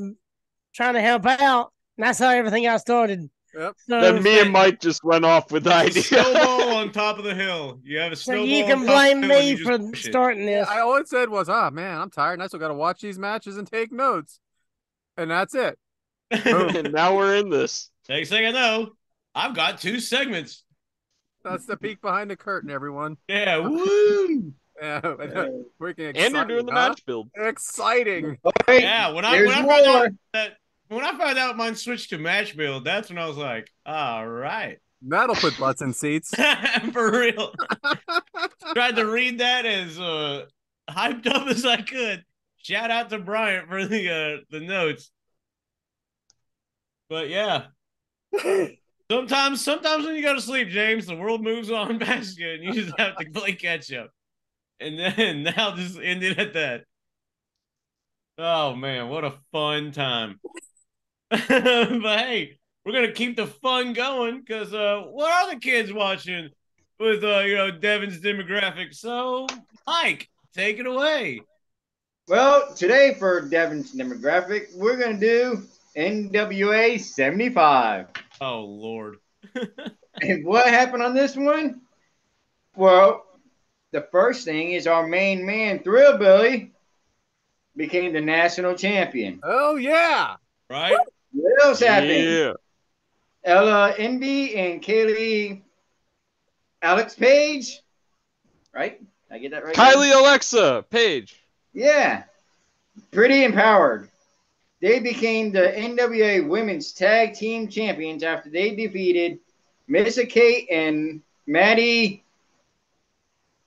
trying to help out. And that's how everything got started. Yep. So, Then me and Mike just went off with the idea. Snowball on top of the hill. You have a snowball. So you can blame me for starting this. Yeah, all it said was, "Oh man, I'm tired, and I still got to watch these matches and take notes." And that's it. And now we're in this. Next thing I know, I've got 2 segments. That's the peek behind the curtain, everyone. Yeah, woo! Yeah, freaking exciting, And you're doing the match build. Exciting. Yeah, when I found out mine switched to match build, that's when I was like, all right. That'll put butts in seats. For real. Tried to read that as hyped up as I could. Shout out to Bryant for the notes. But yeah. Sometimes when you go to sleep, James, the world moves on past you, and you just have to play catch up. And then now just end it at that. Oh man, what a fun time! But hey, we're gonna keep the fun going because what are the kids watching with Devyn's demographic? So, Mike, take it away. Well, today for Devyn's demographic, we're gonna do NWA 75. Oh, Lord. And what happened on this one? Well, the first thing is our main man, Thrillbilly, became the national champion. Oh, yeah. Right? What else happened? Yeah. Ella Envy and Kaylee Alex Page. Right? Did I get that right? Kylie Alexa Page. Yeah. Pretty empowered. They became the NWA Women's Tag Team Champions after they defeated Missa Kate and Maddie,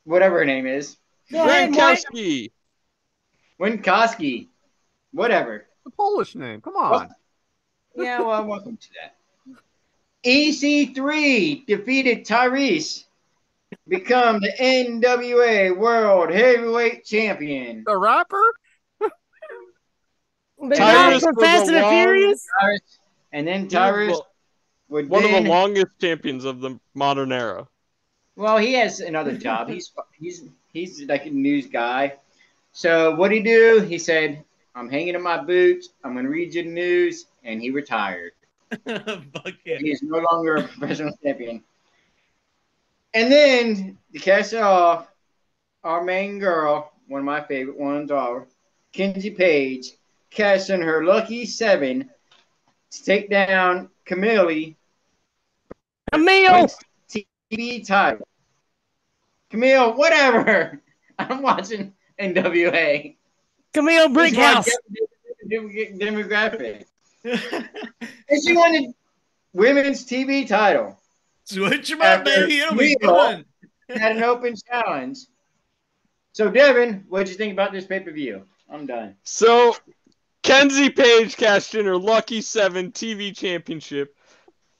whatever her name is. Gronkowski. Winkowski. Whatever. The Polish name. Come on. Yeah, well, welcome to that. EC3 defeated Tyrese, become the NWA World Heavyweight Champion. The rapper? The guy from Fast and the Furious? And then Tyrese would one of the longest champions of the modern era. Well, he has another job. He's like a news guy. So what did he do? He said, I'm hanging up my boots. I'm going to read you the news. And he retired. Fuck yeah. He is no longer a professional champion. And then, to catch it off, our main girl, one of my favorite ones are, Kenzie Page, cashed in her lucky 7 to take down Camille TV title. Camille, whatever. I'm watching NWA. Camille Brickhouse. Demographic. And she won the women's TV title. Switch them up, baby. It'll be fun. Had an open challenge. So, Devyn, what'd you think about this pay-per-view? I'm done. So, Kenzie Page cashed in her Lucky 7 TV championship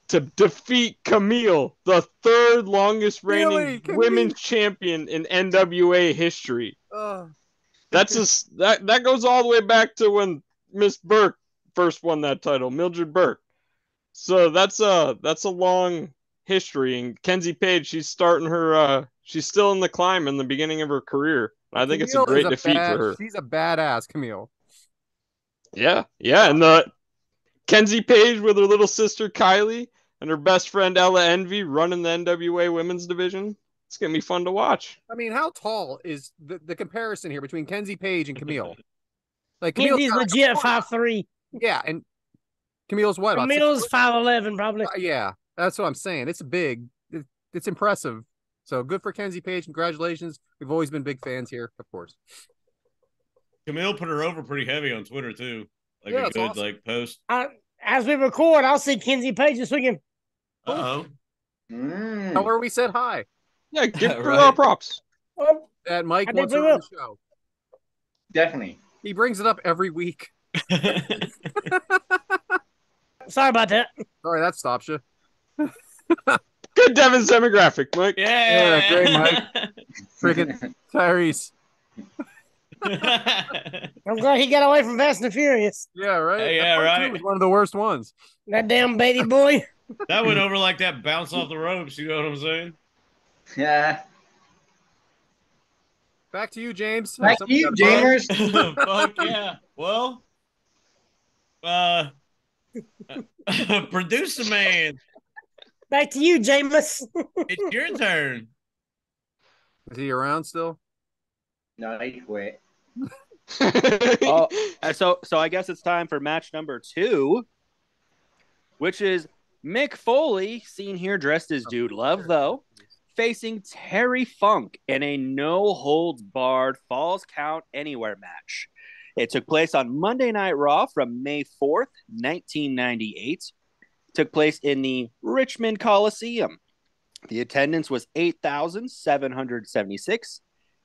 to defeat Camille, the 3rd longest reigning women's champion in NWA history. That goes all the way back to when Miss Burke first won that title, Mildred Burke. So that's a long history. And Kenzie Page, she's still in the climb in the beginning of her career. I think it's a great defeat for her. She's a badass, Camille. Yeah. And Kenzie Page with her little sister Kylie and her best friend Ella Envy running the NWA women's division. It's going to be fun to watch. I mean, how tall is the comparison here between Kenzie Page and Camille? Like Kenzie's legit 5'3". Yeah, and Camille's what? Camille's 5'11", probably. Yeah, that's what I'm saying. It's big. It's impressive. So good for Kenzie Page. Congratulations. We've always been big fans here, of course. Camille put her over pretty heavy on Twitter, too. Like a good awesome. Post. As we record, I'll see Kenzie Page this weekend. Uh-oh. Tell her we said hi. Yeah, give her our props. That Mike wants her on the show. Definitely. He brings it up every week. Sorry about that. Sorry, that stops you. Good Devyn's demographic, Mike. Yeah, great, Mike. Freaking Tyrese. I'm glad he got away from Fast and Furious. Yeah, right. Hey, yeah, right. Was one of the worst ones. That damn baby boy. That went over like that bounce off the ropes. You know what I'm saying? Yeah. Back to you, James. Back to you, Jamers. Fuck yeah. Well, producer man. Back to you, James. It's your turn. Is he around still? No, he quit. So I guess it's time for match number 2, which is Mick Foley, seen here dressed as Dude Love, though, facing Terry Funk in a no-holds-barred Falls Count Anywhere match. It took place on Monday Night Raw from May 4th, 1998. Took place in the Richmond Coliseum. The attendance was 8,776,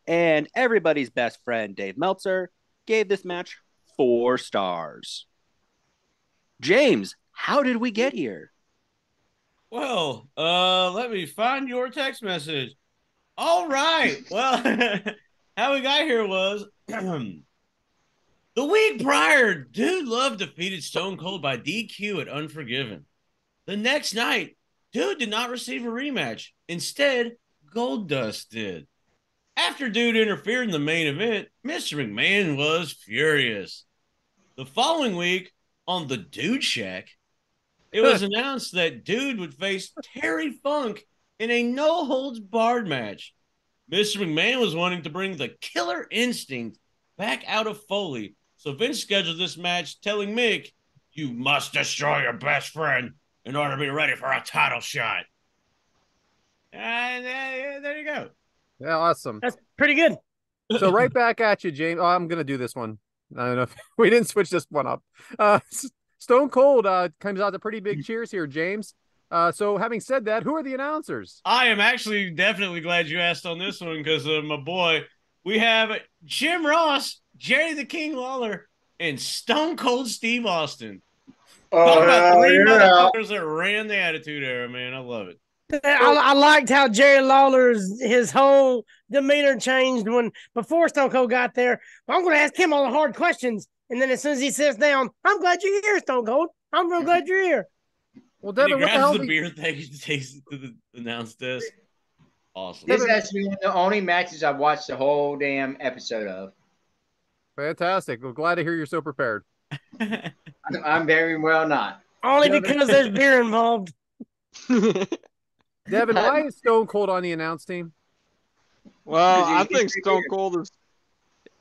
and everybody's best friend, Dave Meltzer, gave this match 4 stars. James, how did we get here? Well, let me find your text message. All right. Well, how we got here was the week prior, Dude Love defeated Stone Cold by DQ at Unforgiven. The next night, Dude did not receive a rematch. Instead, Goldust did. After Dude interfered in the main event, Mr. McMahon was furious. The following week, on the Dude Shack, it was announced that Dude would face Terry Funk in a no-holds-barred match. Mr. McMahon was wanting to bring the killer instinct back out of Foley, so Vince scheduled this match, telling Mick, "You must destroy your best friend in order to be ready for a title shot." And there you go. Yeah, awesome. That's pretty good. So right back at you, James. Oh, I'm going to do this one. I don't know if we didn't switch this one up. Stone Cold comes out to pretty big cheers here, James. So having said that, who are the announcers? I am actually definitely glad you asked on this one because my boy, we have Jim Ross, Jerry the King Lawler, and Stone Cold Steve Austin. Talk about 3 motherfuckers that ran the Attitude Era, man. I love it. I liked how Jerry Lawler's his whole demeanor changed before Stone Cold got there. I'm going to ask him all the hard questions, and then as soon as he sits down, I'm glad you're here, Stone Cold. I'm real glad you're here. Well, Devyn, he grabs the beer thing, he takes it to the announce desk. Awesome. This has to be one of the only matches I've watched the whole damn episode of. Fantastic. Well, glad to hear you're so prepared. I'm very well not. Only because there's beer involved. Devyn, why is Stone Cold on the announce team? Well, I think Stone Cold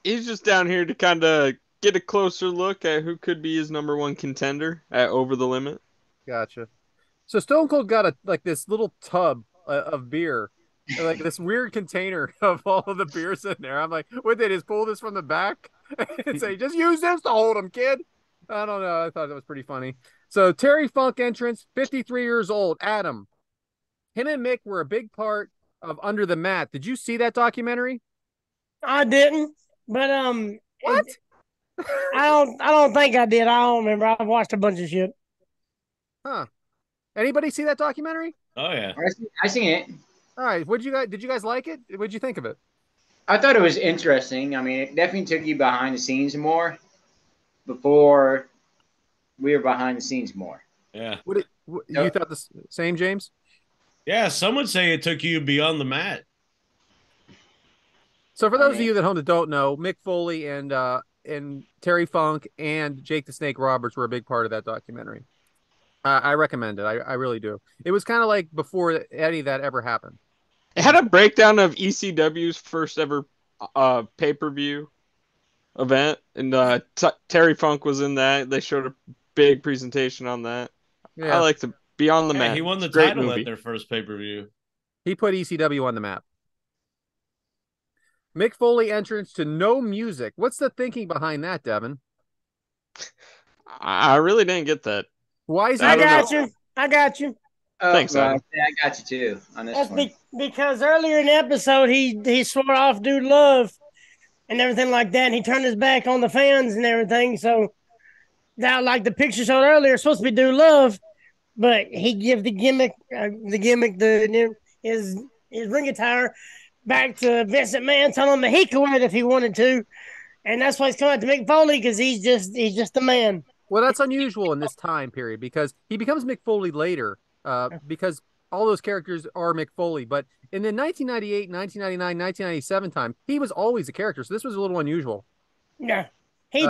he's just down here to kind of get a closer look at who could be his number one contender at Over the Limit. Gotcha. So Stone Cold got this little tub of beer, like this weird container of all of the beers in there. I'm like, would they just pull this from the back and say, just use this to hold him, kid? I don't know. I thought that was pretty funny. So Terry Funk entrance, 53 years old. Adam, him and Mick were a big part of Under the Mat. Did you see that documentary? I didn't, but What? I don't think I did. I don't remember. I've watched a bunch of shit. Huh. Anybody see that documentary? Oh yeah. I seen it. All right. Did you guys like it? What'd you think of it? I thought it was interesting. I mean, it definitely took you behind the scenes more before we were behind the scenes more. Yeah. You thought the same, James? Yeah, some would say it took you beyond the mat. So for those of you at home that don't know, Mick Foley and Terry Funk and Jake the Snake Roberts were a big part of that documentary. I recommend it. I really do. It was kind of like before any of that ever happened. It had a breakdown of ECW's first ever pay-per-view event, and Terry Funk was in that. They showed a big presentation on that. Yeah. I like the Beyond the Mat. He won the title at their first pay-per-view. He put ECW on the map. Mick Foley entrance to no music. What's the thinking behind that, Devyn? I really didn't get that. Why is I got you. Thanks, Adam. I got you too on this one. Because earlier in the episode, he swore off Dude Love and everything like that. And he turned his back on the fans and everything. So that, like the picture showed earlier, it's supposed to be Dude Love, but he give his ring attire back to Vince McMahon, telling him that he could wear it if he wanted to. And that's why he's coming out to Mick Foley, because he's just the man. Well, that's unusual in this time period because he becomes Mick Foley later because all those characters are Mick Foley. But in the 1998, 1999, 1997 time, he was always a character. So this was a little unusual. Yeah. He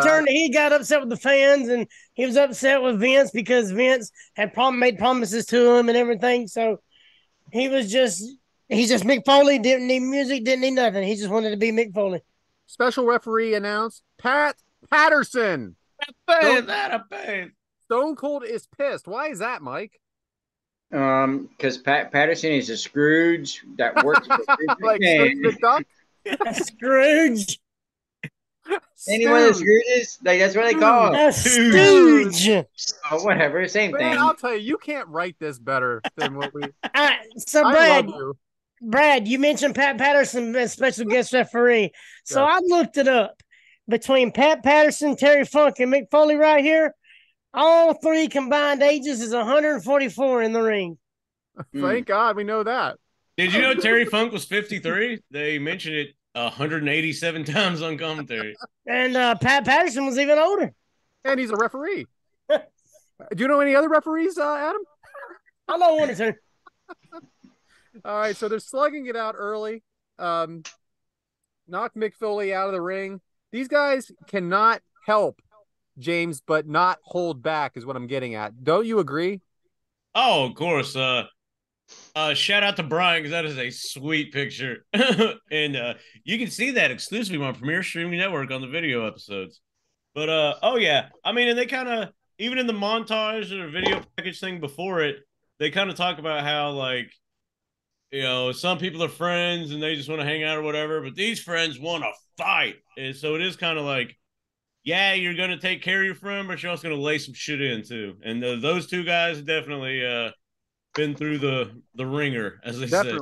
got upset with the fans, and he was upset with Vince because Vince had made promises to him and everything. So he's just Mick Foley, didn't need music, didn't need nothing. He just wanted to be Mick Foley. Special referee announced Pat Patterson. Stone Cold is pissed. Why is that, Mike? Because Pat Patterson is a Scrooge that works for like Scrooge McDuck? Scrooge. Anyone that Scrooges, like that's what they call him. Stooge. Oh, whatever, same thing. I'll tell you can't write this better than what we. So Brad, you mentioned Pat Patterson as special guest referee. So I looked it up. Between Pat Patterson, Terry Funk, and Mick Foley right here, all three combined ages is 144 in the ring. Thank God we know that. Did you know Terry Funk was 53? They mentioned it 187 times on commentary. And Pat Patterson was even older. And he's a referee. Do you know any other referees, Adam? I know one or two. All right, so they're slugging it out early. Knock Mick Foley out of the ring. These guys cannot help, James, but not hold back is what I'm getting at. Don't you agree? Oh, of course. Shout out to Brian, because that is a sweet picture. And you can see that exclusively on Premier Streaming Network on the video episodes. But, oh, yeah. I mean, and they kind of, even in the montage or video package thing before it, they kind of talk about how, like, you know, some people are friends and they just want to hang out or whatever, but these friends want to fight. And so it is kind of like, yeah, you're going to take care of your friend, but you're also going to lay some shit in too. And those two guys definitely been through the ringer, as they say.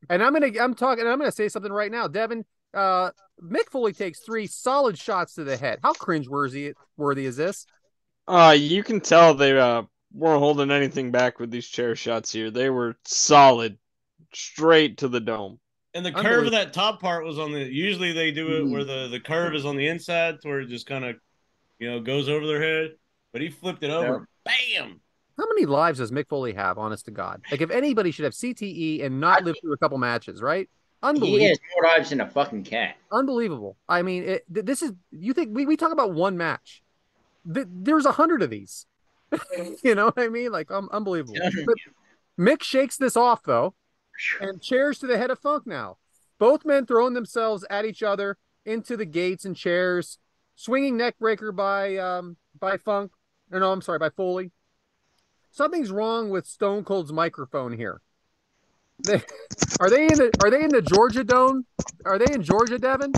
And I'm going to say something right now. Devyn, Mick Foley takes 3 solid shots to the head. How cringe-worthy is this? You can tell they weren't holding anything back with these chair shots here. They were solid. Straight to the dome. And the curve of that top part was on the, usually they do it where the curve is on the inside to where it just kind of, you know, goes over their head. But he flipped it over. Yeah. Bam! How many lives does Mick Foley have, honest to God? Like, if anybody should have CTE and not live through a couple matches, right? He has Unbelievable. more lives than a fucking cat. Unbelievable. I mean, this is, you think we talk about one match. There's 100 of these. You know what I mean? Like, unbelievable. But Mick shakes this off, though, and chairs to the head of Funk now. Both men throwing themselves at each other into the gates and chairs, swinging neck breaker by Funk. Or no, I'm sorry, by Foley. Something's wrong with Stone Cold's microphone here. Are they in the Georgia Dome? Are they in Georgia, Devyn?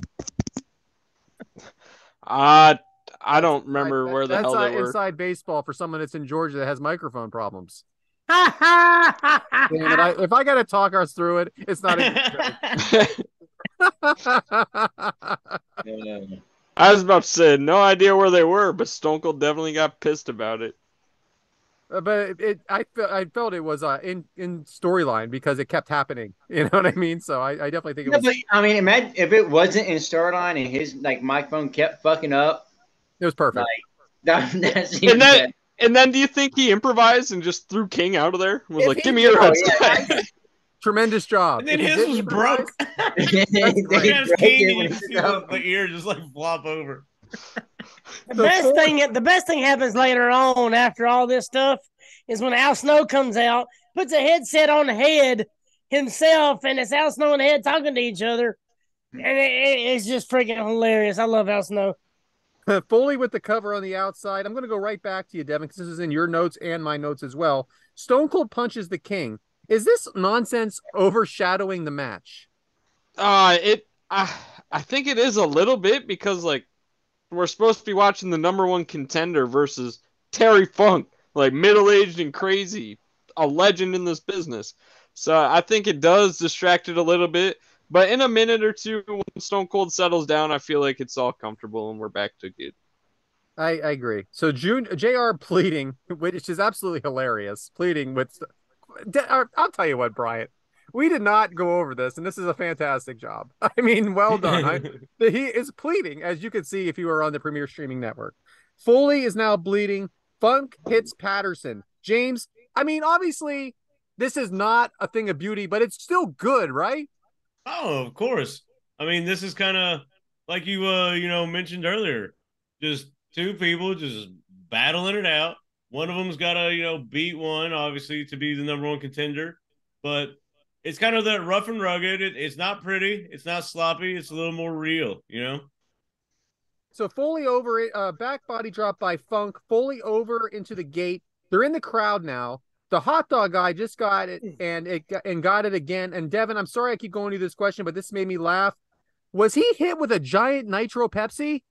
I don't remember where the hell they were. Inside baseball for someone that's in Georgia that has microphone problems. Ha ha ha Damn it, if I got to talk us through it, it's not a good joke. I was about to say, no idea where they were, but Stone Cold definitely got pissed about it. But I felt it was in storyline because it kept happening. You know what I mean? So I definitely think it was. But, I mean, imagine if it wasn't in storyline and his microphone kept fucking up. It was perfect. And then do you think he improvised and just threw King out of there? Was like, give me your headset. Tremendous job. And then his was broke. The ear just flop over. The best thing happens later on after all this stuff is when Al Snow comes out, puts a headset on the head himself, and it's Al Snow and the head talking to each other. And it's just freaking hilarious. I love Al Snow. Foley with the cover on the outside. I'm going to go right back to you, Devyn, because this is in your notes and my notes as well. Stone Cold punches the King. Is this nonsense overshadowing the match? I think it is a little bit because we're supposed to be watching the #1 contender versus Terry Funk, middle-aged and crazy, a legend in this business. So I think it does distract it a little bit. But in a minute or two, when Stone Cold settles down, I feel like it's all comfortable and we're back to good. I agree. So JR pleading, which is absolutely hilarious, pleading with. I'll tell you what, Bryant. We did not go over this, and this is a fantastic job. I mean, well done. He is pleading, as you can see if you were on the Premier Streaming Network. Foley is now bleeding. Funk hits Patterson. James, I mean, obviously, this is not a thing of beauty, but it's still good, right? Oh, of course. I mean, this is kind of like you mentioned earlier. Just two people just battling it out. One of them's got to, beat one, obviously, to be the #1 contender. But it's kind of that rough and rugged. It's not pretty. It's not sloppy. It's a little more real, So Foley over it, back body drop by Funk. Foley over into the gate. They're in the crowd now. The hot dog guy just got it and got it again. And Devyn, I'm sorry I keep going to this question, but this made me laugh. Was he hit with a giant Nitro Pepsi?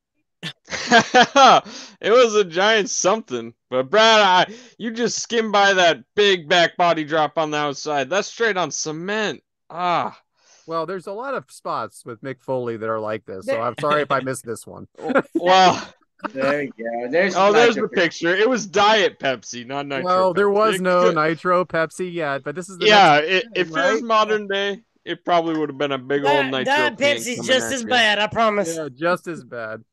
It was a giant something. But Brad, you just skimmed by that big back body drop on the outside. That's straight on cement. Well, there's a lot of spots with Mick Foley that are like this, so I'm sorry if I missed this one. Well, there you go. There's the picture. It was Diet Pepsi, not Nitro. Well, there was no Nitro Pepsi yet, but this is the if it was modern day, it probably would have been a big old Nitro. Diet Pepsi's just as bad, I promise. Yeah, just as bad.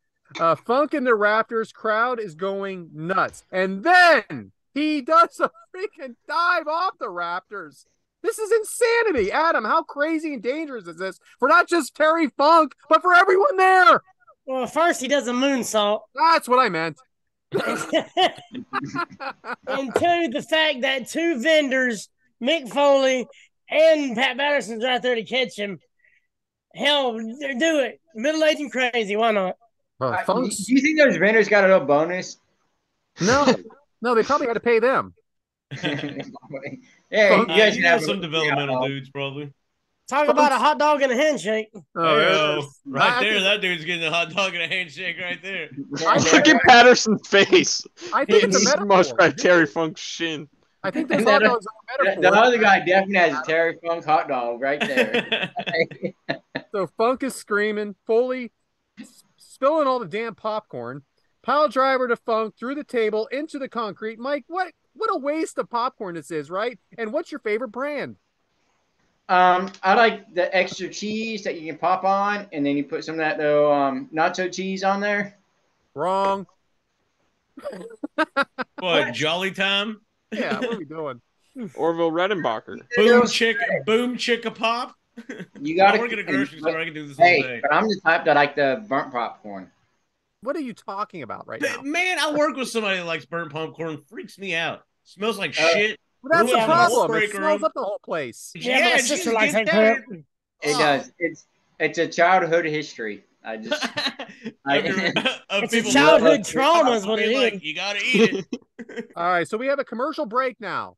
Funk in the rafters, crowd is going nuts, and then he does a freaking dive off the rafters. This is insanity. Adam, how crazy and dangerous is this for not just Terry Funk, but for everyone there? Well, first he does a moonsault. That's what I meant. And two, the fact that two vendors, Mick Foley and Pat Patterson's right there to catch him. Hell, do it. Middle-aged and crazy. Why not? Do you think those vendors got a little bonus? No, they probably had to pay them. Yeah, you guys have some developmental dudes, probably. Talk about a hot dog and a handshake. Right there, that dude's getting a hot dog and a handshake right there. Look at Patterson's face. I think it's a metaphor. Smushed by Terry Funk's shin. I think this hot dog's a metaphor. The other guy definitely has a Terry Funk hot dog right there. So Funk is screaming. Foley spilling all the damn popcorn. Pile driver to Funk through the table into the concrete. Mike, what a waste of popcorn this is, right? And what's your favorite brand? I like the extra cheese that you can pop on, and then you put some of that nacho cheese on there. Wrong. What, Jolly Time? Yeah, what are we doing? Orville Redenbacher. Boom chicka pop. You gotta I work at a grocery store. I can do this all Hey, day. but I'm the type that like the burnt popcorn. What are you talking about right now? Man, I work with somebody that likes burnt popcorn. Freaks me out. Smells like Uh, shit. Well, that's the Ruins Yeah, problem. It break smells room. up the whole place. Yeah, my and sister she's likes getting that tired. crap. It Oh. does. It's a childhood history. I just Of your- of It's a people childhood love- trauma, is what it being is. like, you gotta eat it. All right, so we have a commercial break now.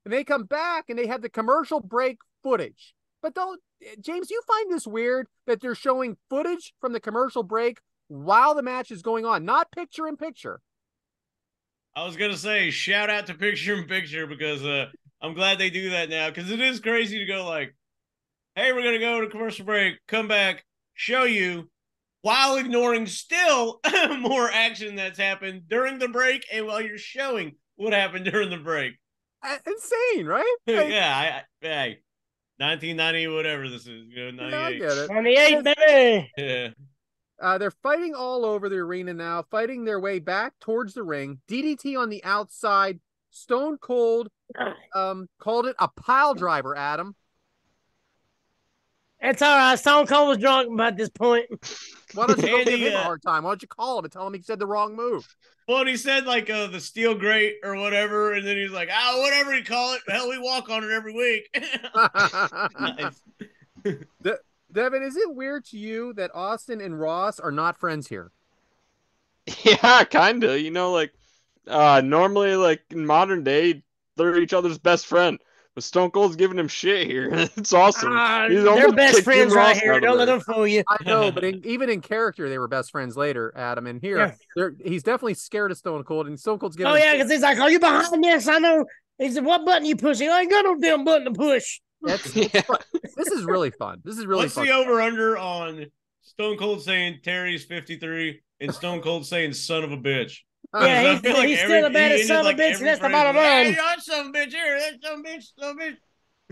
And they come back and they have the commercial break footage. But don't, James, you find this weird that they're showing footage from the commercial break while the match is going on, not picture in picture. I was gonna say, shout out to Picture in Picture because I'm glad they do that now because it is crazy to go like, hey, we're gonna go to commercial break, come back, show you, while ignoring still more action that's happened during the break and while you're showing what happened during the break. Insane, right? Like, Yeah, hey, 1990, whatever this is, 98. yeah, I get it. 28, baby. Yeah. They're fighting all over the arena now, fighting their way back towards the ring. DDT on the outside. Stone Cold called it a pile driver, Adam. It's all right. Stone Cold was drunk about this point. Why don't you go Andy, give him a hard time? Why don't you call him and tell him he said the wrong move? Well, and he said like the steel grate or whatever, and then he's like, whatever you call it, hell, we walk on it every week. Nice. Devyn, is it weird to you that Austin and Ross are not friends here? Yeah, kind of. Like normally, like in modern day, they're each other's best friend. But Stone Cold's giving him shit here. It's awesome. He's They're almost best kicked friends Jim right Ross here. out of Don't let there. them fool you. I know, but even in character, they were best friends later, Adam. And here, he's definitely scared of Stone Cold, and Stone Cold's giving Oh, him yeah, shit. because he's like, are you behind this? I know. He said, what button you pushing? I ain't got no damn button to push. It's fun. This is really fun. This is really What's fun. the over-under on Stone Cold saying Terry's 53 and Stone Cold saying son of a bitch? Yeah, I feel he's still the baddest son of a bitch, and every that's the phrase bottom was, line. Hey, that son of a bitch here, that son of a bitch, son of a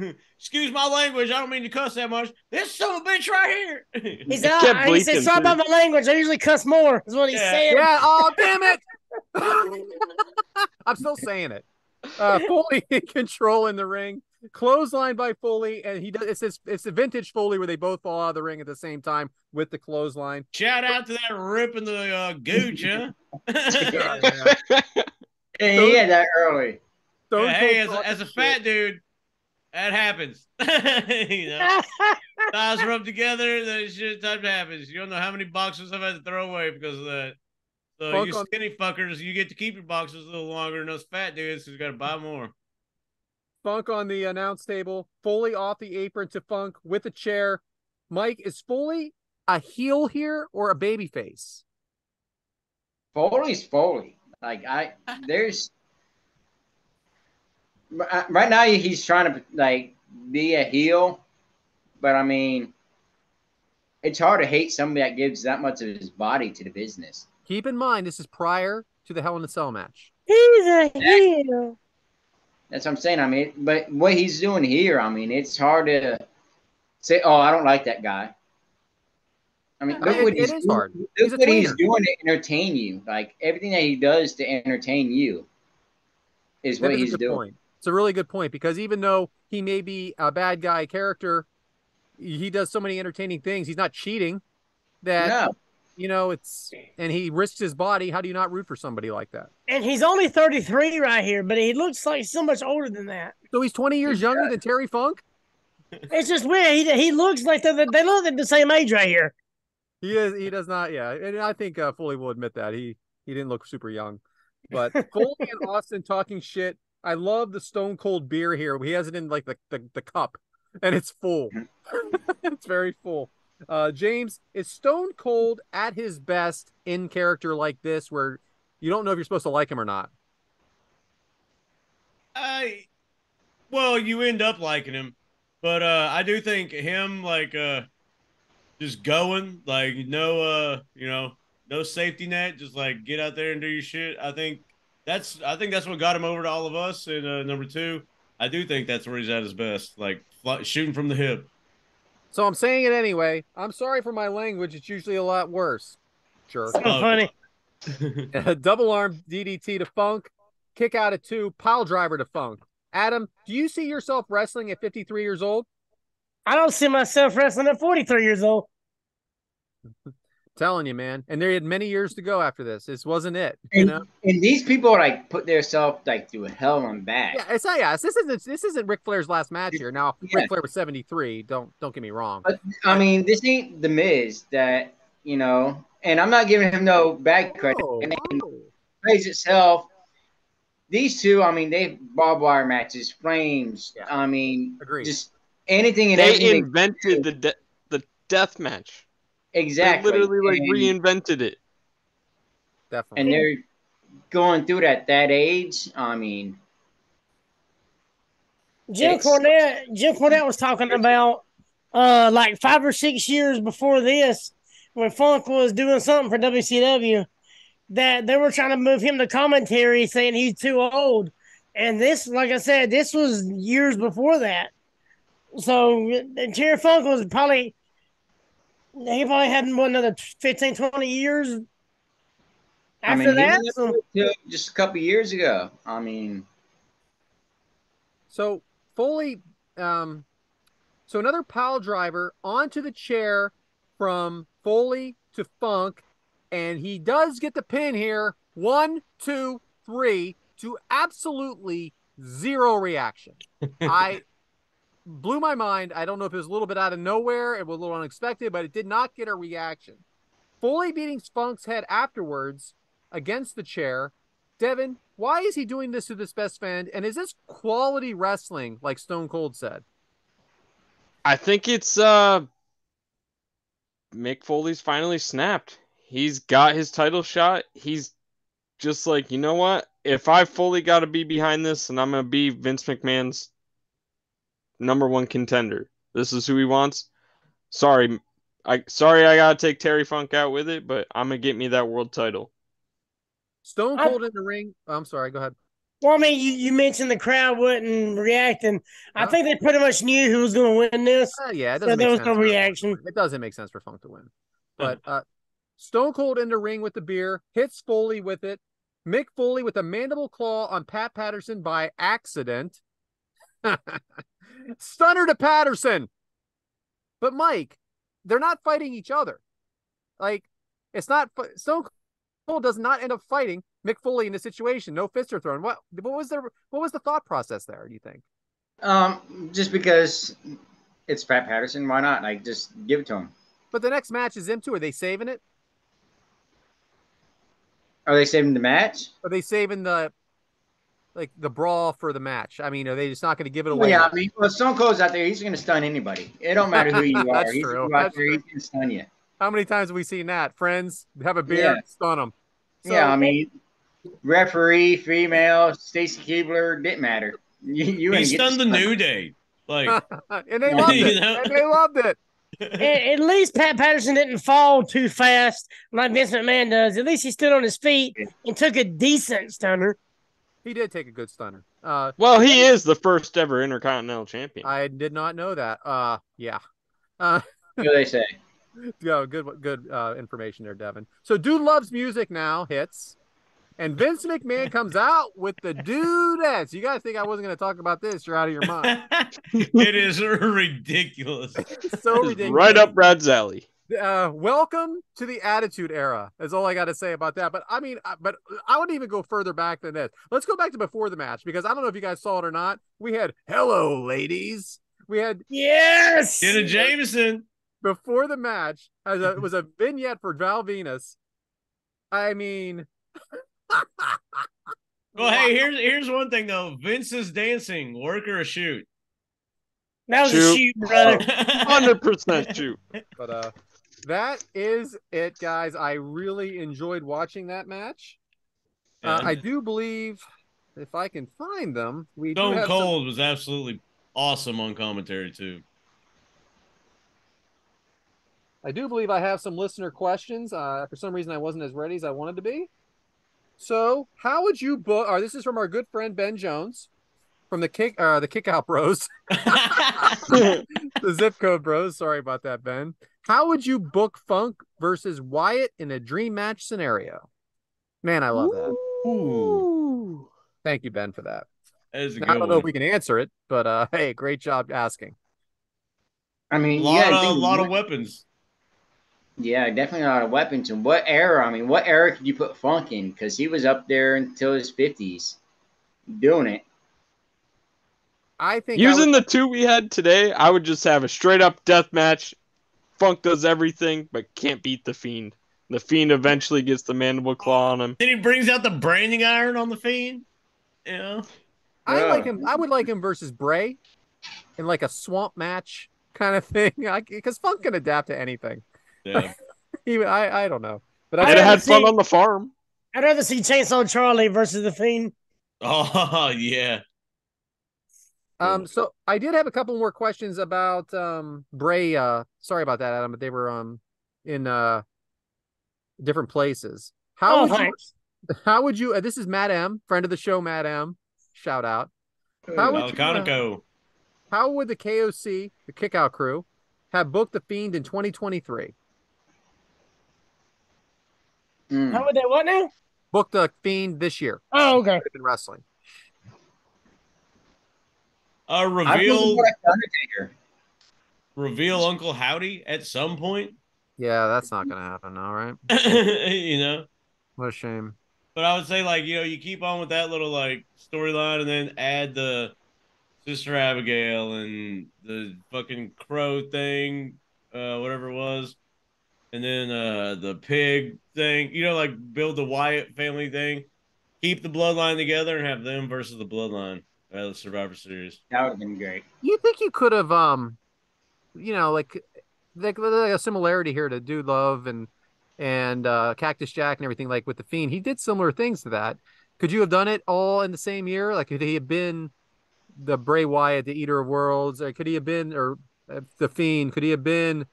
bitch. Excuse my language. I don't mean to cuss that much. This son of a bitch right here. He said, kept he said, bleeping, sorry too. about my language. I usually cuss more, is what he said. Yeah. Oh, damn it. I'm still saying it. Foley in control in the ring. Clothesline by Foley, and he does. It's a vintage Foley where they both fall out of the ring at the same time with the clothesline. Shout out to that rip in the gooch, huh? And he had that early. Stone Hey, Cold as a fat dude, that happens. Thighs rub together, that shit type happens. You don't know how many boxes I've had to throw away because of that. So Funk you skinny fuckers, you get to keep your boxes a little longer than those fat dudes who's got to buy more. Funk on the announce table. Foley off the apron to Funk with a chair. Mike, is Foley a heel here or a baby face? Foley's Foley. Like there's right now he's trying to like be a heel, but I mean, it's hard to hate somebody that gives that much of his body to the business. Keep in mind, this is prior to the Hell in a Cell match. He's a heel. That's what I'm saying. I mean, but what he's doing here, I mean, it's hard to say, "Oh, I don't like that guy." I mean, look what it is hard. Look what he's doing to entertain you. Like everything that he does to entertain you is what he's doing. Point. It's a really good point because even though he may be a bad guy character, he does so many entertaining things. He's not cheating. That and he risks his body. How do you not root for somebody like that? And he's only 33 right here, but he looks like so much older than that. So he's 20 years younger than Terry Funk? It's just weird. He looks like they look at the same age right here. He is. He does not. Yeah, and I think Foley will admit that he didn't look super young. But Foley and Austin talking shit. I love the Stone Cold beer here. He has it in like the cup, and it's full. It's very full. James, is Stone Cold at his best in character like this, where you don't know if you're supposed to like him or not? Well, you end up liking him, but I do think him like just going like no safety net, just like get out there and do your shit. I think that's what got him over to all of us. And number two, I do think that's where he's at his best, like shooting from the hip. So I'm saying it anyway. I'm sorry for my language. It's usually a lot worse. Sure. So funny. Double arm DDT to Funk. Kick out at 2. Pile driver to Funk. Adam, do you see yourself wrestling at 53 years old? I don't see myself wrestling at 43 years old. Telling you, man. And they had many years to go after this. This wasn't it, you And, know. and these people like put themselves like through hell and back. Yeah, it's not. Yeah, this isn't Ric Flair's last match here. Now, Yeah. Ric Flair was 73. Don't get me wrong. But I mean, this ain't the Miz that and I'm not giving him no bad credit. And plays itself. These two, I mean, they barbed wire matches, flames. Yeah. I mean, Agreed. just anything and They everything. invented the death match. Exactly. They literally like reinvented it. Definitely. And they're going through it at that age. I mean, Jim Cornette was talking about like 5 or 6 years before this, when Funk was doing something for WCW, that they were trying to move him to commentary, saying he's too old. And this, like I said, this was years before that. So Terry Funk was probably had another 15, 20 years after that. Just a couple years ago. I mean, so Foley, so another pile driver onto the chair from Foley to Funk, and he does get the pin here. 1, 2, 3 to absolutely zero reaction. I blew my mind. I don't know if it was a little bit out of nowhere. It was a little unexpected, but it did not get a reaction. Foley beating Funk's head afterwards against the chair. Devyn, why is he doing this to this best friend? And is this quality wrestling, like Stone Cold said? I think it's Mick Foley's finally snapped. He's got his title shot. He's just like, you know what? If I fully got to be behind this, and I'm gonna be Vince McMahon's #1 contender, this is who he wants. Sorry, I gotta take Terry Funk out with it, but I'm gonna get me that world title. Stone Cold in the ring. Oh, I'm sorry. Go ahead. Well, I mean, you mentioned the crowd wasn't reacting. I think they pretty much knew who was going to win this. Yeah, it doesn't so make there was sense no reaction. It doesn't make sense for Funk to win. But Stone Cold in the ring with the beer, hits Foley with it. Mick Foley with a mandible claw on Pat Patterson by accident. Stunner to Patterson. But Mike, they're not fighting each other. Like, it's not Stone Cold does not end up fighting Mick Foley in this situation. No fists are thrown. What was the thought process there, do you think? Just because it's Pat Patterson, why not? Like, just give it to him. But the next match is them two. Are they saving it? Are they saving the match? Are they saving the brawl for the match? I mean, are they just not going to give it away? Yeah, I mean, well, Stone Cold's out there. He's going to stun anybody. It don't matter who you are. That's He's true. out there. He's going to stun you. How many times have we seen that? Friends, have a beer, stun them. So, yeah, I mean, referee, female, Stacy Keibler, didn't matter. He stunned the New Day. Like, and they loved it. And they loved it. At least Pat Patterson didn't fall too fast like Vince McMahon does. At least he stood on his feet and took a decent stunner. He did take a good stunner. Well, he is the first ever Intercontinental Champion. I did not know that. Yeah. What do they say? Yeah, good information there, Devyn. So Dude Loves Music now hits. And Vince McMahon comes out with the dudettes. You guys think I wasn't going to talk about this? You're out of your mind. It is ridiculous. So ridiculous. Right up Brad's alley. Welcome to the Attitude Era. That's all I got to say about that. But I mean, but I would even go further back than this. Let's go back to before the match, because I don't know if you guys saw it or not. We had Hello, Ladies. We had Jenna Jameson before the match. It was a vignette for Val Venus. I mean. Well, hey, here's one thing though. Vince is dancing, work or a shoot. That was a shoot, brother. 100% shoot. But that is it, guys. I really enjoyed watching that match. I do believe, if I can find them, Stone Cold was absolutely awesome on commentary too. I do believe I have some listener questions. For some reason, I wasn't as ready as I wanted to be. So, how would you book? This is from our good friend Ben Jones, from the Kickout Bros, the Zip Code Bros. Sorry about that, Ben. How would you book Funk versus Wyatt in a dream match scenario? Man, I love that. Ooh. Thank you, Ben, for that. That is a good I don't know if we can answer it, but hey, great job asking. I A mean, you lot gotta of think. a lot of weapons. Yeah, definitely a lot of weapons. And what era? I mean, what era could you put Funk in? Because he was up there until his 50s doing it. I think I would. Using the two we had today, I would just have a straight up death match. Funk does everything, but can't beat the Fiend. The Fiend eventually gets the mandible claw on him. Then he brings out the branding iron on the Fiend. You know, I like him. I would like him versus Bray in like a swamp match kind of thing. Because Funk can adapt to anything. yeah. Even I don't know, but I'd And it rather had fun see- on the farm. I'd rather see Chainsaw Charlie versus the Fiend. Oh yeah. So I did have a couple more questions about Bray. Sorry about that, Adam, but they were in different places. Oh, thanks. How would you? This is Matt M, friend of the show, Matt M. Shout out. How would you? Alconico. How would the KOC, the Kickout Crew, have booked the Fiend in 2023? How would they what now? Book the Fiend this year. Oh, okay. In wrestling. Reveal like Undertaker. reveal Uncle Howdy at some point. Yeah, that's not gonna happen. All right. You know. What a shame. But I would say, like, you know, you keep on with that little like storyline, and then add the Sister Abigail and the fucking crow thing, whatever it was, and then the pig thing. You know, like build the Wyatt family thing. Keep the bloodline together and have them versus the bloodline at the Survivor Series. That would have been great. You think you could have like a similarity here to Dude Love and Cactus Jack and everything, like with the Fiend. He did similar things to that. Could you have done it all in the same year? Like, could he have been the Bray Wyatt, the Eater of Worlds? Or could he have been, or the Fiend? Could he have been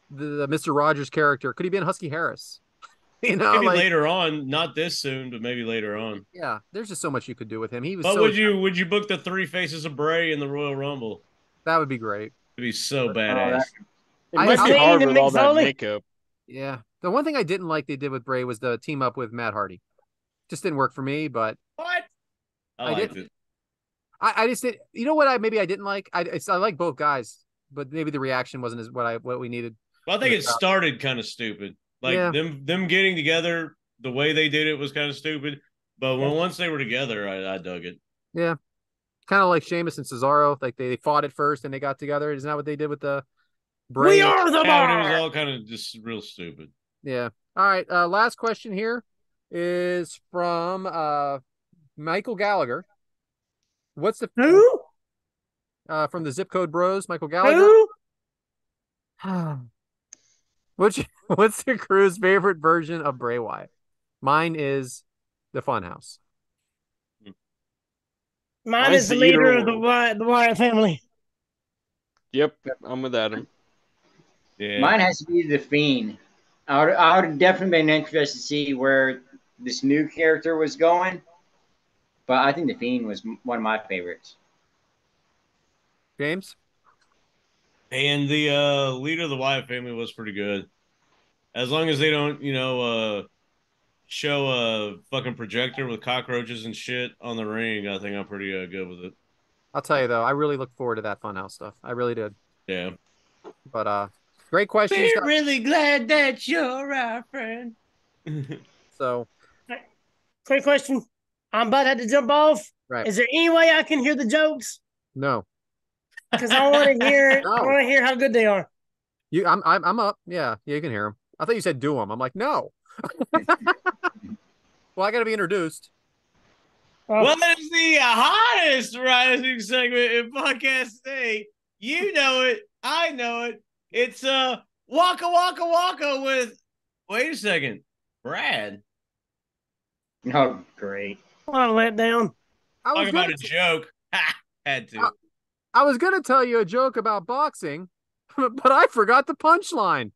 the Mr. Rogers character? Could he have been Husky Harris? You know, Maybe like, later on, not this soon, but maybe later on. yeah, there's just so much you could do with him. He was. But So would you book the three faces of Bray in the Royal Rumble? that would be great. It'd be so badass. It might be Fiend hard and with all Mick that Foley? makeup. Yeah. The one thing I didn't like they did with Bray was the team up with Matt Hardy. Just didn't work for me, but What? I liked it. I just did. You know what? I didn't like. I like both guys, but maybe the reaction wasn't as what we needed. Well, I think it started kind of stupid. Like Yeah. them getting together, the way they did it was kind of stupid. But once they were together, I dug it. Yeah, kind of like Sheamus and Cesaro. Like they fought at first and they got together. Isn't that what they did with the Bray? We are the Yeah, but it was bar. all kind of just real stupid. Yeah. All right. Last question here is from Michael Gallagher. What's the Who? from the Zip Code Bros? Michael Gallagher. Who? What's your crew's favorite version of Bray Wyatt? Mine is the Funhouse. Mine Mine's is the the leader Eater of the Wyatt family. Yep, I'm with Adam. Yeah. Mine has to be the Fiend. I would definitely been interested to see where this new character was going, but I think the Fiend was one of my favorites. James? And the leader of the Wyatt family was pretty good. As long as they don't, show a fucking projector with cockroaches and shit on the ring, I think I'm pretty good with it. I'll tell you though, I really look forward to that Funhouse stuff. I really did. Yeah. But great questions. We're really glad that you're our friend. So Quick question. I'm about to have to jump off. right. Is there any way I can hear the jokes? No. Because I want to hear. No. I want to hear how good they are. I'm up. Yeah, you can hear him. I thought you said do them. I'm like, no. Well, I got to be introduced. What is the hottest rising segment in podcast today? You know it. I know it. It's Waka Waka Waka with. Wait a second, Brad. Oh, great. What a letdown. Talk about a joke. Ha, had to. I was gonna tell you a joke about boxing, but I forgot the punchline.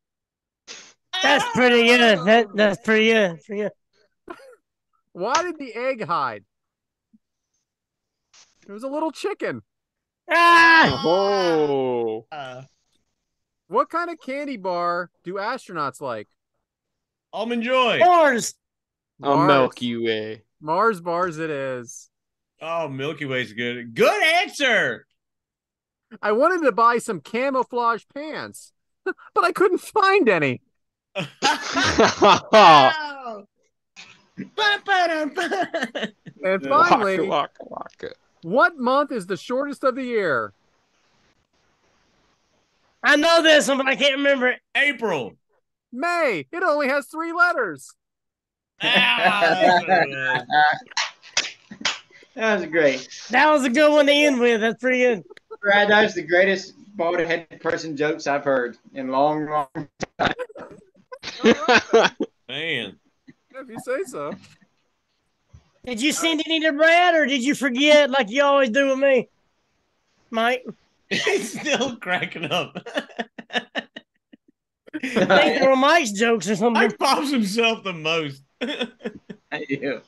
That's pretty good. That's pretty good. Pretty good. Why did the egg hide? It was a little chicken. Ah! Oh, What kind of candy bar do astronauts like? Almond Joy. Bars. a Milky Way. Mars bars it is. Oh, Milky Way's good. Good answer. I wanted to buy some camouflage pants, but I couldn't find any. Wow. Ba-ba-da-ba. And finally, waka, waka. what month is the shortest of the year? I know this one, but I can't remember it. April. May. It only has 3 letters. Ah, that's That was great. That was a good one to end with. That's pretty good. Brad, that was the greatest bald-headed person jokes I've heard in long, long time. man. If you say so. Did you send any to Brad, or did you forget like you always do with me, Mike? He's still cracking up. I think they were Mike's jokes or something. Mike pops himself the most. I do.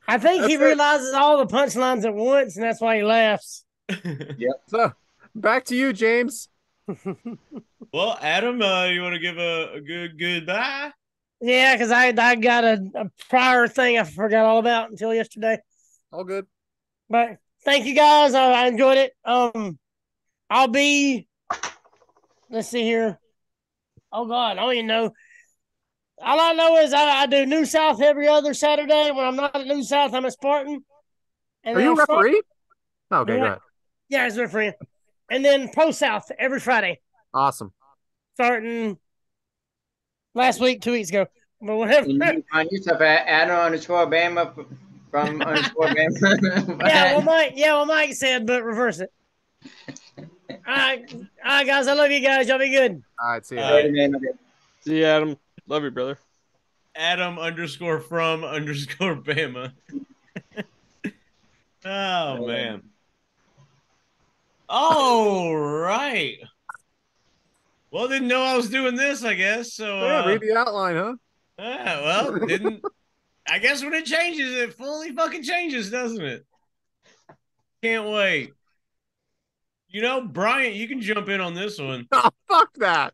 I think he realizes all the punchlines at once, and that's why he laughs. So, back to you, James. Well, Adam, you want to give a good goodbye? Yeah, because I got a prior thing I forgot all about until yesterday. All good. But thank you guys. I enjoyed it. I'll be. Let's see here. Oh God, I don't even know. All I know is I do New South every other Saturday. When I'm not at New South, I'm at Spartan. And Are you a referee? Okay, Yeah. go ahead. Yeah, as a referee. And then Pro South every Friday, Awesome. starting last week, 2 weeks ago. But whatever. And you can find yourself at Adam_Bama from _Bama. Well, Mike said, but reverse it. All right, guys. I love you guys. Y'all be good. All right, see you. All right. See you, Adam. Love you, brother. Adam_from_Bama. Oh, man. All right. Well, didn't know I was doing this, I guess. So, Yeah, read the outline, huh? well, didn't. I guess when it changes, it fully fucking changes, doesn't it? Can't wait. You know, Bryant, you can jump in on this one. Oh, fuck that.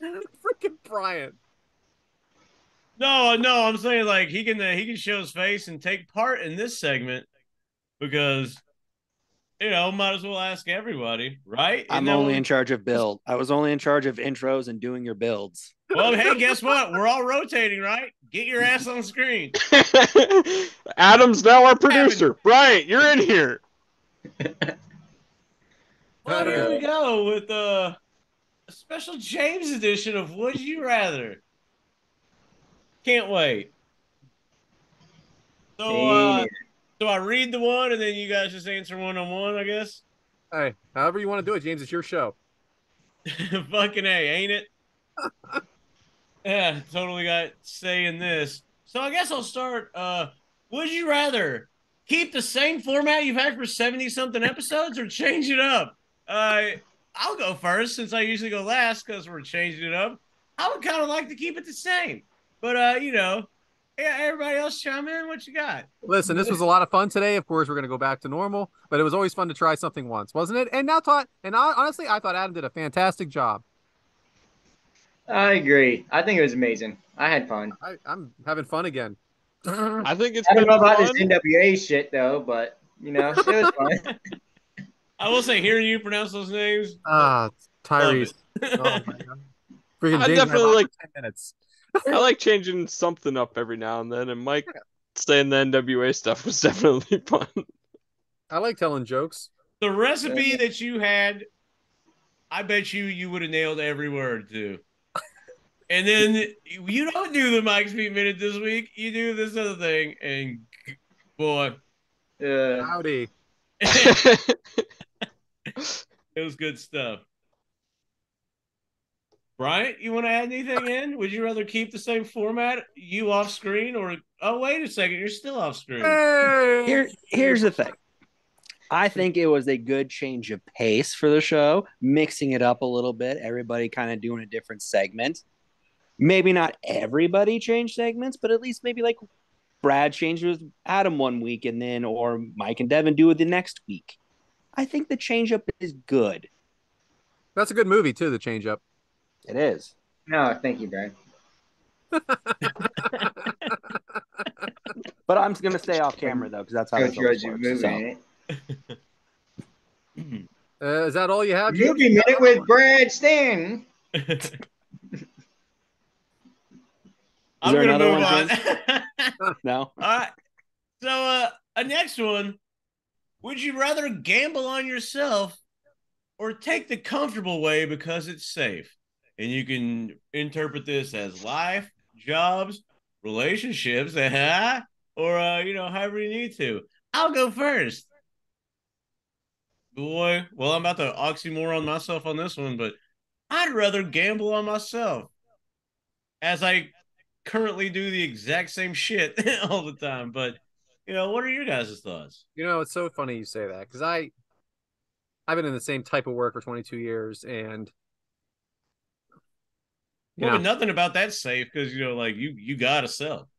Freaking Bryant. No, I'm saying like he can show his face and take part in this segment because might as well ask everybody, right? I'm only in charge of build. I was only in charge of intros and doing your builds. Well, hey, guess what? We're all rotating, right? Get your ass on the screen. Adam's now our producer. Bryant, you're in here. Well, here we go with a special James edition of Would You Rather. Can't wait. So, so I read the one, and then you guys just answer one-on-one, I guess? Hey, however you want to do it, James, it's your show. Fucking A, ain't it? Yeah, totally got say in this. So I guess I'll start. Would you rather keep the same format you've had for 70-something episodes or change it up? I'll go first since I usually go last because we're changing it up. I would kind of like to keep it the same. But, yeah, everybody else chime in. What you got? Listen, this was a lot of fun today. Of course, we're going to go back to normal, but it was always fun to try something once, wasn't it? And honestly, I thought Adam did a fantastic job. I agree. I think it was amazing. I had fun. I'm having fun again. I think it's I don't been know about fun. this NWA shit though, but it was fun. I will say, hearing you pronounce those names. Tyrese. Oh my God. Freaking I James definitely like 10 minutes. I like changing something up every now and then, and Mike saying the NWA stuff was definitely fun. I like telling jokes. The recipe that you had, I bet you would have nailed every word too. And then you don't do the Mike's Feet Minute this week. You do this other thing, and boy, Howdy. it was good stuff. Bryant, you want to add anything in? Would you rather keep the same format, you off screen, or wait a second, you're still off screen? Here's the thing. I think it was a good change of pace for the show, mixing it up a little bit. Everybody kind of doing a different segment. Maybe not everybody changed segments, but at least maybe like Brad changed with Adam one week and then, or Mike and Devyn do it the next week. I think the change up is good. That's a good movie too, the change up. It is. No, thank you, Brad. But I'm going to stay off camera, though, because that's how this always works. Movie, Is that all you have? Movie Minute with Brad Stan. I'm going to move on. No? All right. So, a next one. Would you rather gamble on yourself or take the comfortable way because it's safe? And you can interpret this as life, jobs, relationships, or, however you need to. I'll go first. Boy, well, I'm about to oxymoron myself on this one, but I'd rather gamble on myself as I currently do the exact same shit all the time. But, what are your guys' thoughts? It's so funny you say that because I've been in the same type of work for 22 years and but nothing about that's safe because, you got to sell.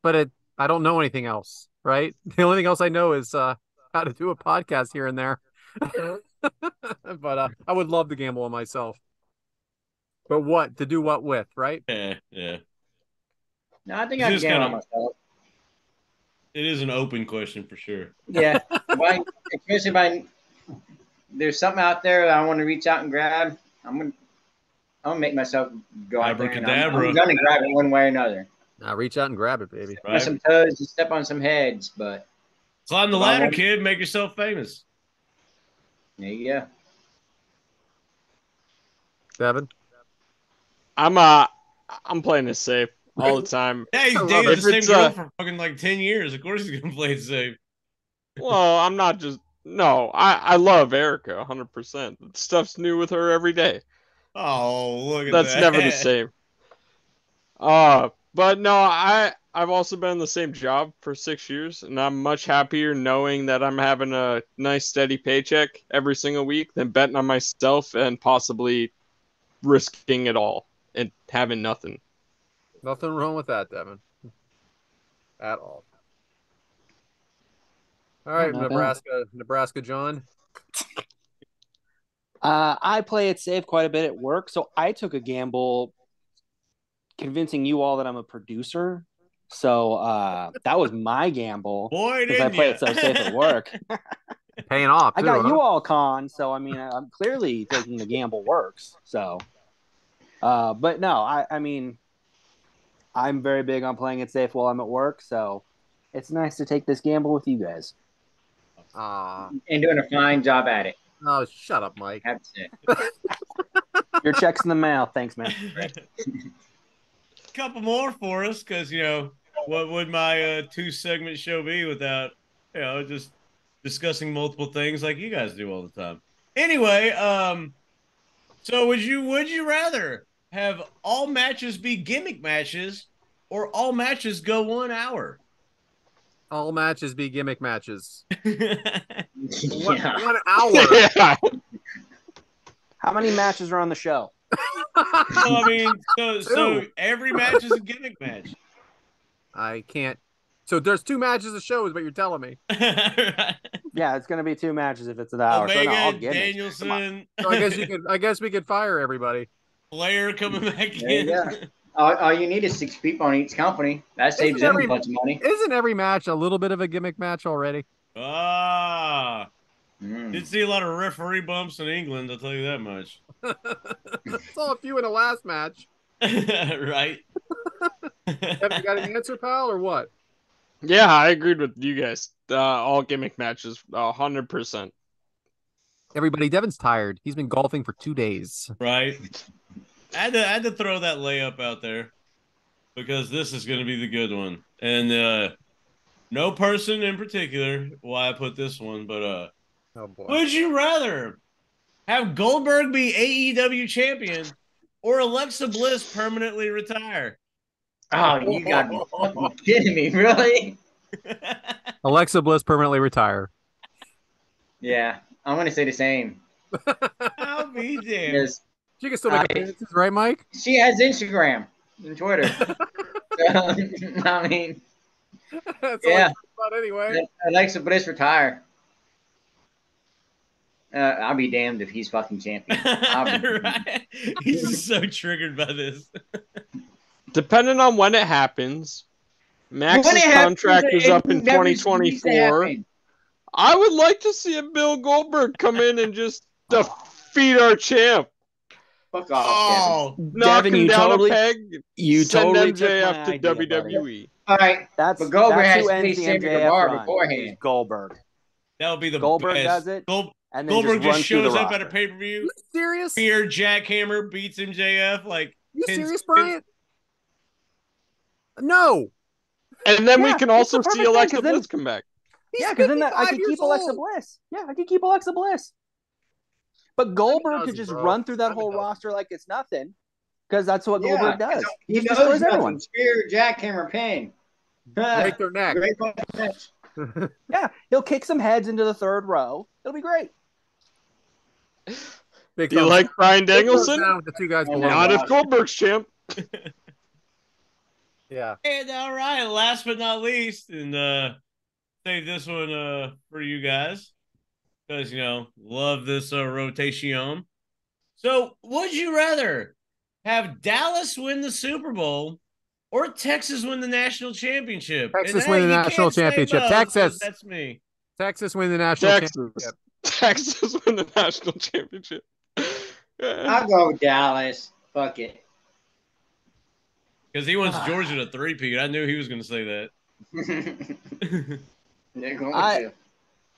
But I don't know anything else, right? The only thing else I know is how to do a podcast here and there. But I would love to gamble on myself. But what? To do what with, right? Yeah. No, I think I can gamble on myself. It is an open question for sure. Yeah. Especially if there's something out there that I want to reach out and grab, I'm gonna make myself go out there and I'm gonna grab it one way or another. Reach out and grab it, baby. Right. Some toes and step on some heads, but climb the ladder, kid. Make yourself famous. There you go. Devyn? I'm playing it safe all the time. Yeah, he's dated the same girl for fucking 10 years. Of course he's gonna play it safe. Well, I'm not just I love Erica 100%. Stuff's new with her every day. Oh, look at that. That's never the same. But no, I've also been in the same job for 6 years, and I'm much happier knowing that I'm having a nice steady paycheck every single week than betting on myself and possibly risking it all and having nothing. Nothing wrong with that, Devyn. At all. All right, Nebraska John. I play it safe quite a bit at work, so I took a gamble convincing you all that I'm a producer. So that was my gamble. Boy, because I play it so safe at work. Paying off. I got you all con, so I mean, I'm clearly taking the gamble works. So, but no, I mean, I'm very big on playing it safe while I'm at work. So it's nice to take this gamble with you guys. And doing a fine job at it. Oh, shut up, Mike. That's it. Your check's in the mail. Thanks, man. Couple more for us, because what would my 2-segment show be without just discussing multiple things like you guys do all the time? Anyway, so would you rather have all matches be gimmick matches or all matches go 1 hour? All matches be gimmick matches. Yeah. 1 hour. Yeah. How many matches are on the show? I mean, so every match is a gimmick match. I can't. So there's 2 matches a show is what you're telling me. Right. Yeah, it's going to be 2 matches if it's an hour. Omega, so no, I'll get Danielson. So I guess we could fire everybody. Flair coming back in. Yeah. All you need is 6 people on each company. That saves them a bunch of money. Isn't every match a little bit of a gimmick match already? Didn't see a lot of referee bumps in England, I'll tell you that much. Saw a few in the last match. Right. Have you got an answer, pal, or what? Yeah, I agreed with you guys. All gimmick matches, 100%. Everybody, Devyn's tired. He's been golfing for 2 days. Right. I had to throw that layup out there because this is going to be the good one. And no person in particular why I put this one, but oh boy. Would you rather have Goldberg be AEW champion or Alexa Bliss permanently retire? Oh, you got me fucking kidding me, really? Alexa Bliss permanently retire. Yeah, I'm going to say the same. I'll be damned. She can still make appearances, right, Mike? She has Instagram and Twitter. I mean, that's all about anyway. Alexa Bliss retire. I'll be damned if he's fucking champion. Right? He's just so triggered by this. Depending on when it happens, Max's contract is up in 2024. I would like to see a Bill Goldberg come in and just defeat our champ. Fuck off, Devyn. Knock him down a peg. You send totally MJF to idea, WWE. All right, but Goldberg has who to be ends the Sammy MJF Guevara run. beforehand. Goldberg. That would be the Goldberg best. does it. And then Goldberg just runs through shows the up at a roster. pay-per-view. Serious? Spear jackhammer beats MJF. Like, you serious, Brian? No. And then we can also see Alexa Bliss come back. Yeah, because then I could keep Alexa Bliss. Yeah, I could keep Alexa Bliss. But Goldberg could just run through that whole roster like it's nothing, because that's what Goldberg does. He destroys everyone. Spear, jackhammer, pin. Break their neck. Yeah, he'll kick some heads into the third row. It'll be great. Do you like Bryan Danielson? The two guys below. Not if Goldberg's champ. Yeah. And all right, last but not least, and save this one for you guys, because love this rotation. So, would you rather have Dallas win the Super Bowl or Texas win the national championship? Texas win the national championship. Texas. That's me. Texas win the national championship. Texas win the national championship. I'll go with Dallas. Fuck it. Because he wants Georgia to three-peat. I knew he was going to say that. They're going to.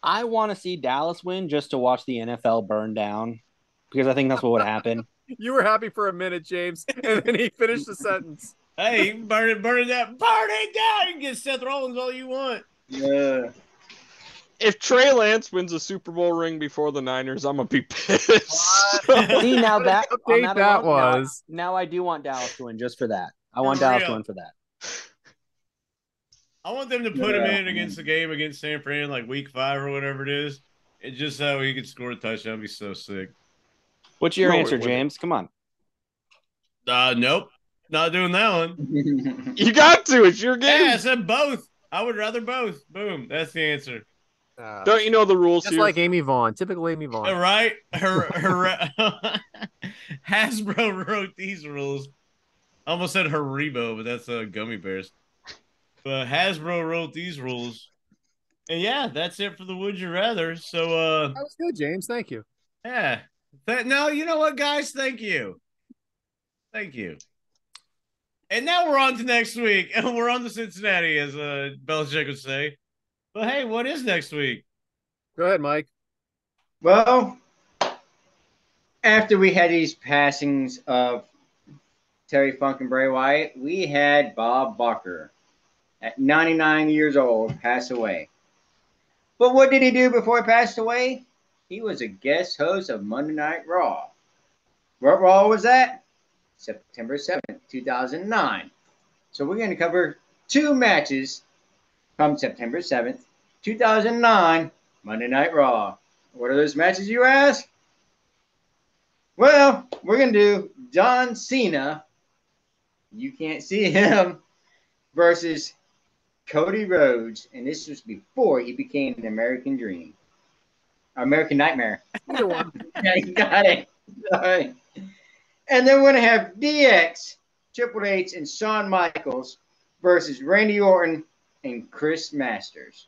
I want to see Dallas win just to watch the NFL burn down, because I think that's what would happen. You were happy for a minute, James, and then he finished the sentence. Hey, burn it down. You can get Seth Rollins all you want. Yeah. If Trey Lance wins a Super Bowl ring before the Niners, I'm gonna be pissed. See, now that was. Now I do want Dallas to win just for that. I want Dallas to win for that. I want them to put him in against the game against San Fran, like week 5 or whatever it is. And just so he could score a touchdown. That'd be so sick. What's your answer, James? Come on. Nope. Not doing that one. You got to. It's your game. Yeah, I said both. I would rather both. Boom. That's the answer. Don't you know the rules just here? Like Amy Vaughn. Typical Amy Vaughn. Right? Her Hasbro wrote these rules. I almost said Haribo, but that's gummy bears. But Hasbro wrote these rules. And yeah, that's it for the Would You Rather. So that was good, James. Thank you. Yeah. No, you know what, guys? Thank you. Thank you. And now we're on to next week. And we're on to Cincinnati, as Belichick would say. But hey, what is next week? Go ahead, Mike. Well, after we had these passings of Terry Funk and Bray Wyatt, we had Bob Barker at 99 years old pass away. But what did he do before he passed away? He was a guest host of Monday Night Raw. What Raw was that? September 7th, 2009. So we're going to cover 2 matches from September 7th, 2009, Monday Night Raw. What are those matches, you ask? Well, we're going to do John Cena, you can't see him, versus Cody Rhodes. And this was before he became the American Dream. American Nightmare. Either one. Yeah, you got it. All right. And then we're going to have DX, Triple H, and Shawn Michaels versus Randy Orton and Chris Masters.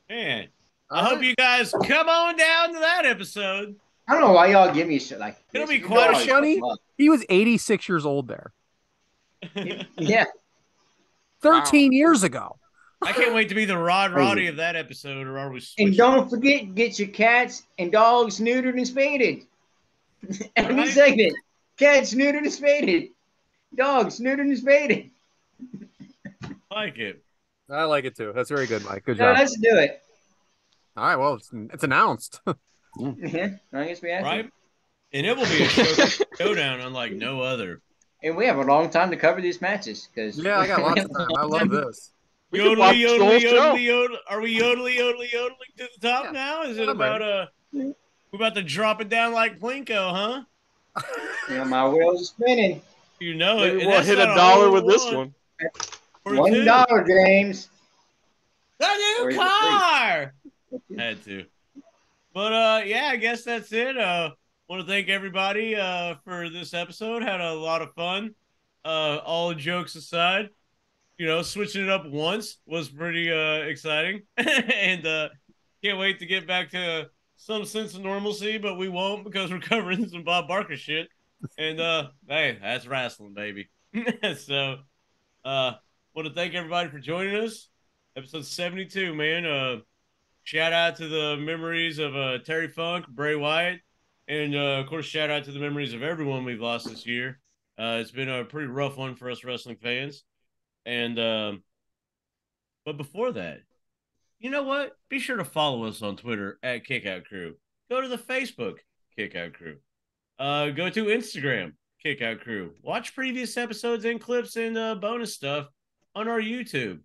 Man, I hope you guys come on down to that episode. I don't know why y'all give me shit like this. It'll be quite a funny. He was 86 years old there. Yeah. 13 years ago. I can't wait to be the Rod Roddy of that episode, or are we switching? And don't forget, get your cats and dogs neutered and spaded. Every segment. Cats neutered and spaded. Dogs neutered and spaded. I like it. I like it too. That's very good, Mike. Good So job. let's do it. All right. Well, it's announced. Yeah, I guess we have Right? to. And it will be a showdown unlike no other. And we have a long time to cover these matches. Yeah, I got lots of time. I love this. Yodely, yodely, yodely, yodely. Are we yodely, yodely, yodeling to the top now? Is it about we're about to drop it down like Plinko, huh? Yeah, my wheels are spinning. You know Maybe it. we'll hit $1 with this one. $1, James. The new car. Had to. But yeah, I guess that's it. Want to thank everybody for this episode. Had a lot of fun. All jokes aside, switching it up once was pretty exciting. And can't wait to get back to some sense of normalcy, but we won't because we're covering some Bob Barker shit. And hey, that's wrestling, baby. So want to thank everybody for joining us. Episode 72, man. Shout out to the memories of Terry Funk, Bray Wyatt, and of course, shout out to the memories of everyone we've lost this year. It's been a pretty rough one for us wrestling fans. And but before that, you know what? Be sure to follow us on Twitter at Kickout Crew. Go to the Facebook Kickout Crew. Go to Instagram Kickout Crew. Watch previous episodes and clips and bonus stuff on our YouTube.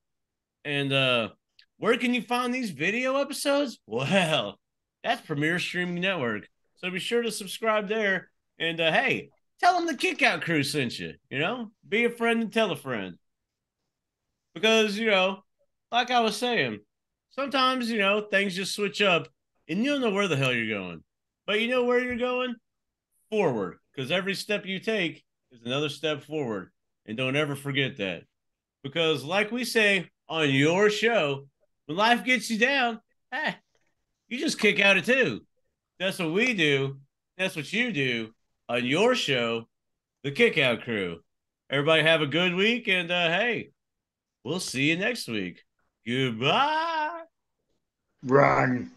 And where can you find these video episodes? Well, that's Premier Streaming Network. So be sure to subscribe there. And hey, tell them the Kickout Crew sent you. Be a friend and tell a friend. Because, like I was saying, sometimes, things just switch up and you don't know where the hell you're going. But you know where you're going? Forward. Because every step you take is another step forward. And don't ever forget that. Because like we say on your show, when life gets you down, hey, you just kick out it too. That's what we do. That's what you do on your show, the Kickout Crew. Everybody have a good week. And hey, we'll see you next week. Goodbye. Run.